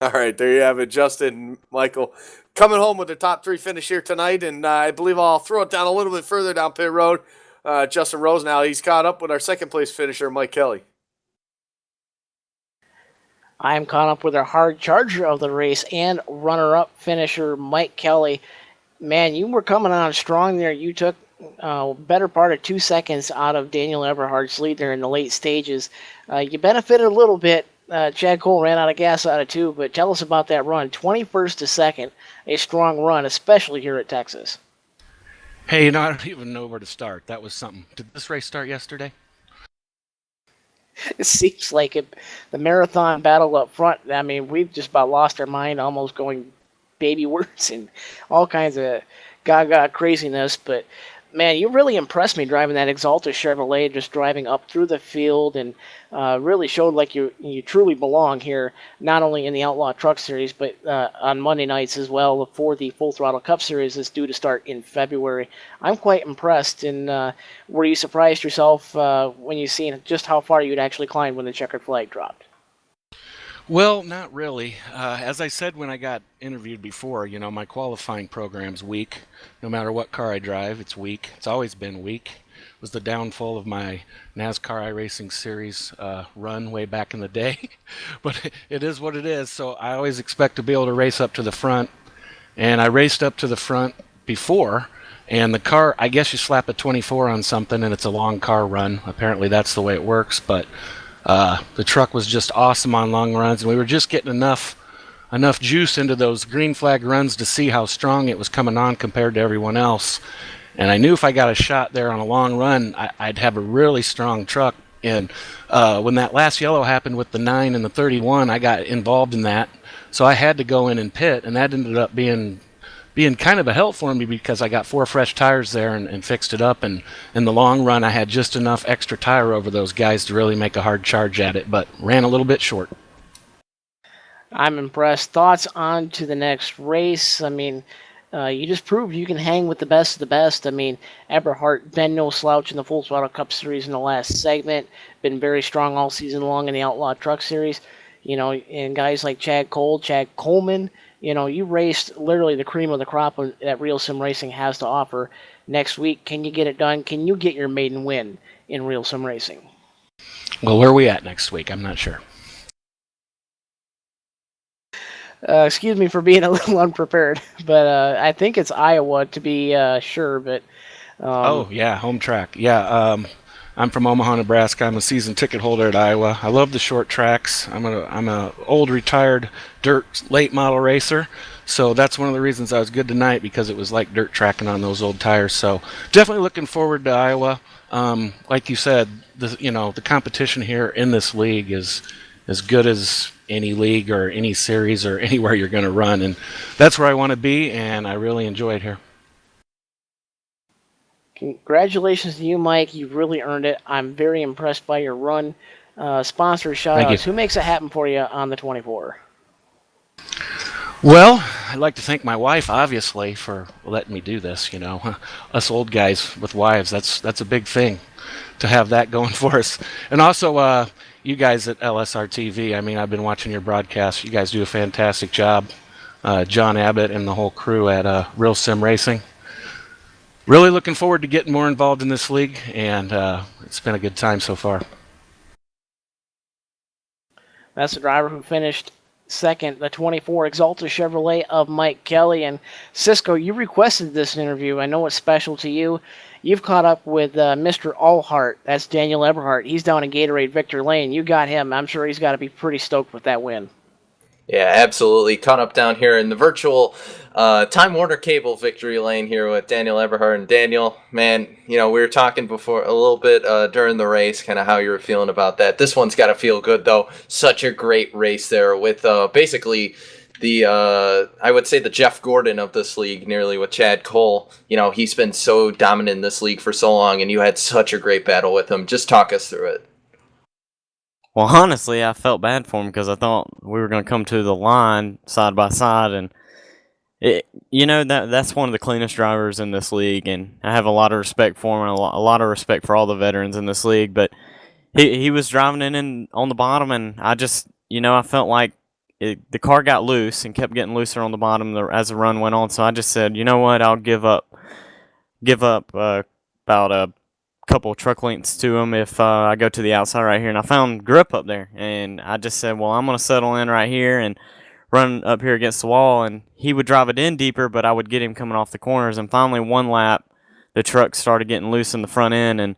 All right, there you have it. Justin, Michael, coming home with the top three finish here tonight, and I believe I'll throw it down a little bit further down pit road. Justin Rose now, he's caught up with our second place finisher, Mike Kelly. I'm caught up with our hard charger of the race and runner-up finisher, Mike Kelly. Man, you were coming on strong there. You took better part of 2 seconds out of Daniel Eberhard's lead there in the late stages. You benefited a little bit. Chad Cole ran out of gas out of two, but tell us about that run. 21st to second, a strong run, especially here at Texas. Hey, I don't even know where to start. That was something. Did this race start yesterday? It seems like it. The marathon battle up front, I mean, we've just about lost our mind, almost going baby words and all kinds of gaga craziness, but man, you really impressed me driving that Exalta Chevrolet, just driving up through the field, and really showed like you truly belong here, not only in the Outlaw Truck Series, but on Monday nights as well for the Full Throttle Cup Series that's due to start in February. I'm quite impressed, and were you surprised yourself when you seen just how far you'd actually climbed when the checkered flag dropped? Well, not really. As I said when I got interviewed before, my qualifying program's weak. No matter what car I drive, it's weak. It's always been weak. It was the downfall of my NASCAR iRacing Series run way back in the day. But it is what it is, so I always expect to be able to race up to the front. And I raced up to the front before, and the car, I guess you slap a 24 on something and it's a long car run. Apparently that's the way it works, but the truck was just awesome on long runs, and we were just getting enough juice into those green flag runs to see how strong it was coming on compared to everyone else. And I knew if I got a shot there on a long run, I'd have a really strong truck. And when that last yellow happened with the 9 and the 31, I got involved in that. So I had to go in and pit, and that ended up being being kind of a help for me because I got 4 fresh tires there and fixed it up. And in the long run, I had just enough extra tire over those guys to really make a hard charge at it, but ran a little bit short. I'm impressed. Thoughts on to the next race? I mean, you just proved you can hang with the best of the best. I mean, Eberhardt, been no slouch in the Full Throttle Cup Series in the last segment. Been very strong all season long in the Outlaw Truck Series. You know, and guys like Chad Cole, Chad Coleman, you know, you raced literally the cream of the crop that Real Sim Racing has to offer. Next week, can you get it done? Can you get your maiden win in Real Sim Racing? Well, where are we at next week? I'm not sure. Excuse me for being a little unprepared, but I think it's Iowa to be sure. But oh yeah, home track. Yeah, I'm from Omaha, Nebraska. I'm a season ticket holder at Iowa. I love the short tracks. I'm a old retired dirt late model racer, so that's one of the reasons I was good tonight because it was like dirt tracking on those old tires. So definitely looking forward to Iowa. Like you said, the competition here in this league is as good as any league or any series or anywhere you're going to run, and that's where I want to be, and I really enjoy it here. Congratulations to you, Mike. You've really earned it. I'm very impressed by your run. Sponsor shout-outs. Who makes it happen for you on the 24? Well, I'd like to thank my wife, obviously, for letting me do this. You know, us old guys with wives, that's a big thing to have that going for us. And also, you guys at LSRTV, I mean, I've been watching your broadcasts. You guys do a fantastic job. John Abbott and the whole crew at Real Sim Racing. Really looking forward to getting more involved in this league, and it's been a good time so far. That's the driver who finished second, the 24 Exalta Chevrolet of Mike Kelly. And Cisco, you requested this interview. I know it's special to you. You've caught up with Mr. Allhart. That's Daniel Eberhardt. He's down in Gatorade Victor Lane. You got him. I'm sure he's got to be pretty stoked with that win. Yeah, absolutely. Caught up down here in the virtual Time Warner Cable victory lane here with Daniel Eberhardt. And Daniel, man, you know, we were talking before a little bit during the race, kind of how you were feeling about that. This one's got to feel good, though. Such a great race there with basically the, I would say the Jeff Gordon of this league, nearly with Chad Cole. You know, he's been so dominant in this league for so long, and you had such a great battle with him. Just talk us through it. Well, honestly, I felt bad for him because I thought we were going to come to the line side by side, and that's one of the cleanest drivers in this league, and I have a lot of respect for him and a lot of respect for all the veterans in this league. But he was driving in on the bottom, and I just I felt like the car got loose and kept getting looser on the bottom as the run went on. So I just said, you know what, I'll give up about a couple of truck lengths to him if I go to the outside right here. And I found grip up there, and I just said, well, I'm going to settle in right here and run up here against the wall. And he would drive it in deeper, but I would get him coming off the corners. And finally, one lap, the truck started getting loose in the front end, and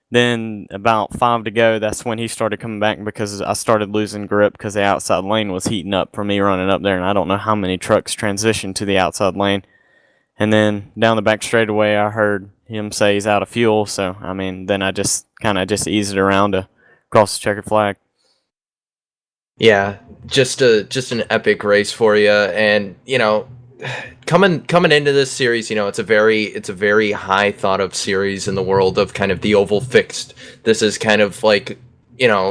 then about 5 to go, that's when he started coming back because I started losing grip because the outside lane was heating up for me running up there, and I don't know how many trucks transitioned to the outside lane. And then down the back straightaway, I heard him say he's out of fuel. So, I mean, then I just kind of eased it around to cross the checkered flag. Yeah, just an epic race for you. And, coming into this series, it's a very high thought of series in the world of kind of the oval fixed. This is kind of like,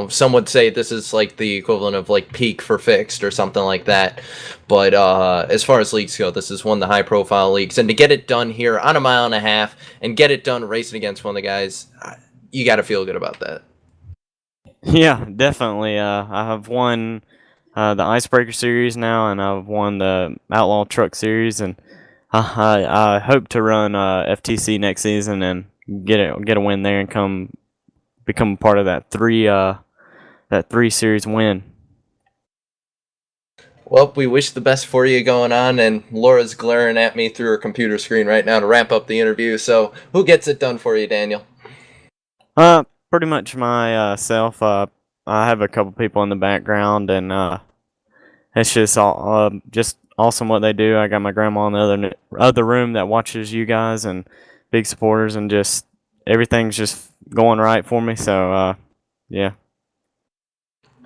some would say this is like the equivalent of like peak for fixed or something like that. But as far as leagues go, this is one of the high profile leagues. And to get it done here on a mile and a half and get it done racing against one of the guys, you got to feel good about that. Yeah, definitely. I have won the Icebreaker Series now, and I've won the Outlaw Truck Series, and I hope to run FTC next season and get a win there and become part of that three series win. Well, we wish the best for you going on, and Laura's glaring at me through her computer screen right now to wrap up the interview. So, who gets it done for you, Daniel? Pretty much myself. I have a couple people in the background, and it's just just awesome what they do. I got my grandma in the other room that watches you guys and big supporters, and just everything's just going right for me. So, yeah.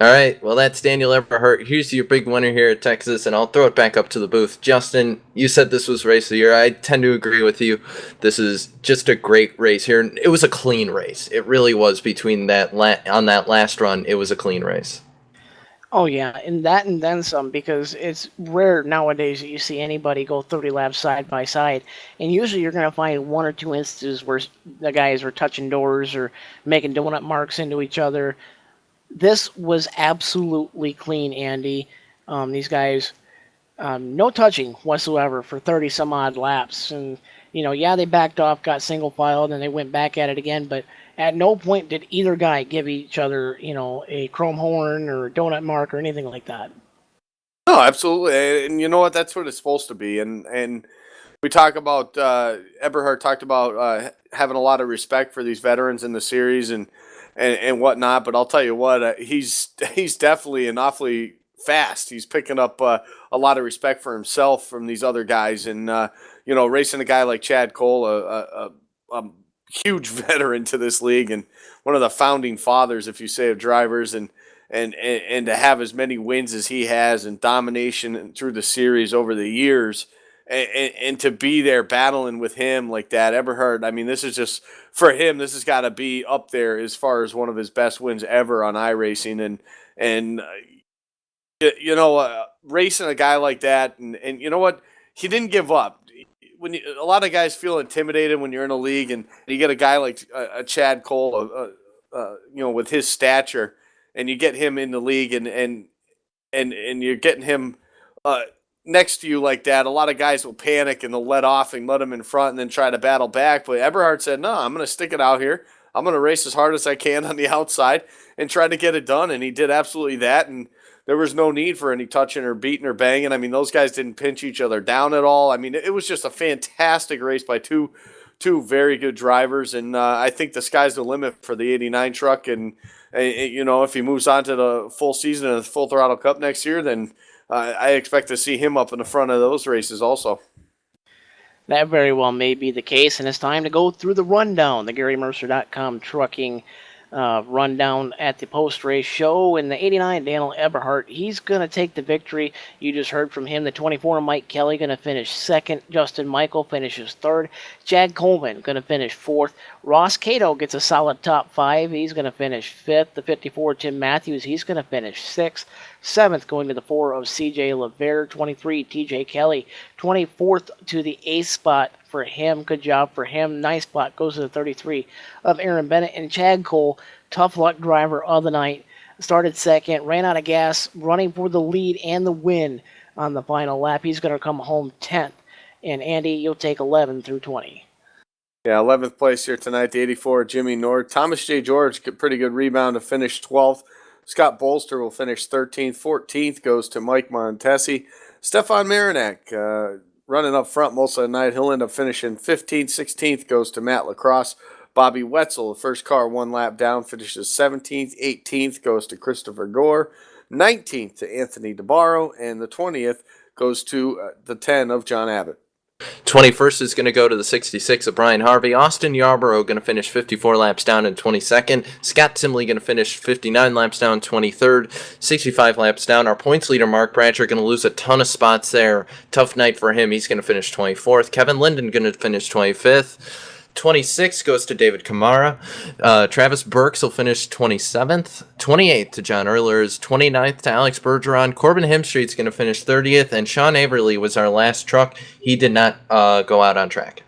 All right, well, that's Daniel Eberhardt. Here's your big winner here at Texas, and I'll throw it back up to the booth. Justin, you said this was race of the year. I tend to agree with you. This is just a great race here. It was a clean race. It really was between that on that last run. It was a clean race. Oh yeah, and that and then some, because it's rare nowadays that you see anybody go 30 laps side by side, and usually you're going to find one or two instances where the guys are touching doors or making donut marks into each other. This was absolutely clean, Andy. These guys, no touching whatsoever for 30 some odd laps, and they backed off, got single filed, and they went back at it again, but at no point did either guy give each other, a chrome horn or a donut mark or anything like that. No, absolutely. And you know what? That's what it's supposed to be. And we talk about, Eberhard talked about having a lot of respect for these veterans in the series and whatnot. But I'll tell you what, he's definitely an awfully fast. He's picking up a lot of respect for himself from these other guys. And, racing a guy like Chad Cole, a huge veteran to this league and one of the founding fathers, if you say, of drivers, and to have as many wins as he has and domination through the series over the years, and to be there battling with him like that, Eberhard, I mean, this is just, for him, this has got to be up there as far as one of his best wins ever on iRacing. And racing a guy like that, and you know what, he didn't give up. A lot of guys feel intimidated when you're in a league, and you get a guy like a Chad Cole, with his stature, and you get him in the league, and you're getting him next to you like that. A lot of guys will panic and they'll let off and let him in front, and then try to battle back. But Eberhard said, "No, I'm going to stick it out here. I'm going to race as hard as I can on the outside and try to get it done." And he did absolutely that. And there was no need for any touching or beating or banging. I mean, those guys didn't pinch each other down at all. I mean, it was just a fantastic race by two very good drivers. And I think the sky's the limit for the 89 truck. And if he moves on to the full season and the Full Throttle Cup next year, then I expect to see him up in the front of those races also. That very well may be the case, and it's time to go through the rundown, the GaryMercer.com trucking rundown at the post-race show. In the 89, Daniel Eberhard, he's going to take the victory. You just heard from him. The 24, Mike Kelly, going to finish second. Justin Michael finishes third. Chad Coleman going to finish fourth. Ross Cato gets a solid top five. He's going to finish fifth. The 54, Tim Matthews, he's going to finish sixth. Seventh going to the 4 of CJ LeVere. 23, TJ Kelly. 24th to the 8th spot for him. Good job for him. Nice spot goes to the 33 of Aaron Bennett. And Chad Cole, tough luck driver of the night, started second, ran out of gas, running for the lead and the win on the final lap. He's going to come home 10th. And Andy, you'll take 11 through 20. Yeah, 11th place here tonight, the 84, Jimmy Nord. Thomas J. George, pretty good rebound to finish 12th. Scott Bolster will finish 13th. 14th goes to Mike Montesi. Stefan Marinak, running up front most of the night. He'll end up finishing 15th. 16th goes to Matt Lacrosse. Bobby Wetzel, the first car one lap down, finishes 17th. 18th goes to Christopher Gore. 19th to Anthony DeBarro. And the 20th goes to the 10 of John Abbott. 21st is going to go to the 66 of Brian Harvey. Austin Yarborough going to finish 54 laps down in 22nd. Scott Timley going to finish 59 laps down 23rd. 65 laps down. Our points leader, Mark Bratcher, going to lose a ton of spots there. Tough night for him. He's going to finish 24th. Kevin Linden going to finish 25th. 26 goes to David Kamara. Travis Burks will finish 27th. 28th to John Earlers. 29th to Alex Bergeron. Corbin Hemstreet's going to finish 30th. And Sean Averly was our last truck. He did not go out on track.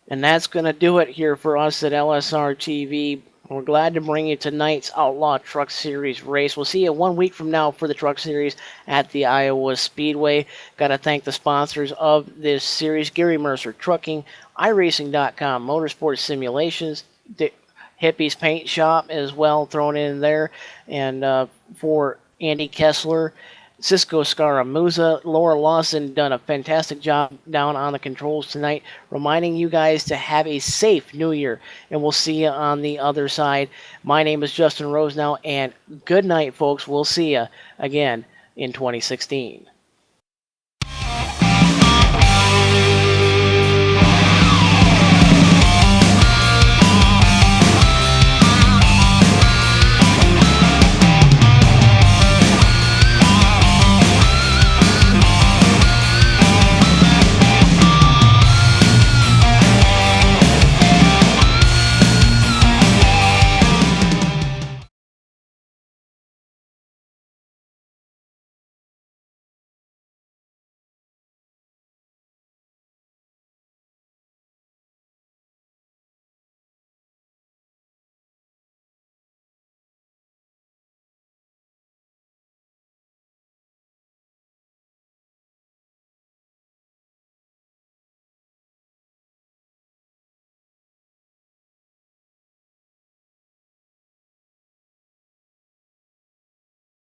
And that's going to do it here for us at LSR TV. We're glad to bring you tonight's Outlaw Truck Series race. We'll see you 1 week from now for the Truck Series at the Iowa Speedway. Got to thank the sponsors of this series, Gary Mercer Trucking, iRacing.com, Motorsports Simulations, Hippies Paint Shop as well thrown in there, and for Andy Kessler, Cisco Scaramuza, Laura Lawson done a fantastic job down on the controls tonight, reminding you guys to have a safe New Year, and we'll see you on the other side. My name is Justin Rose now, and good night, folks. We'll see you again in 2016.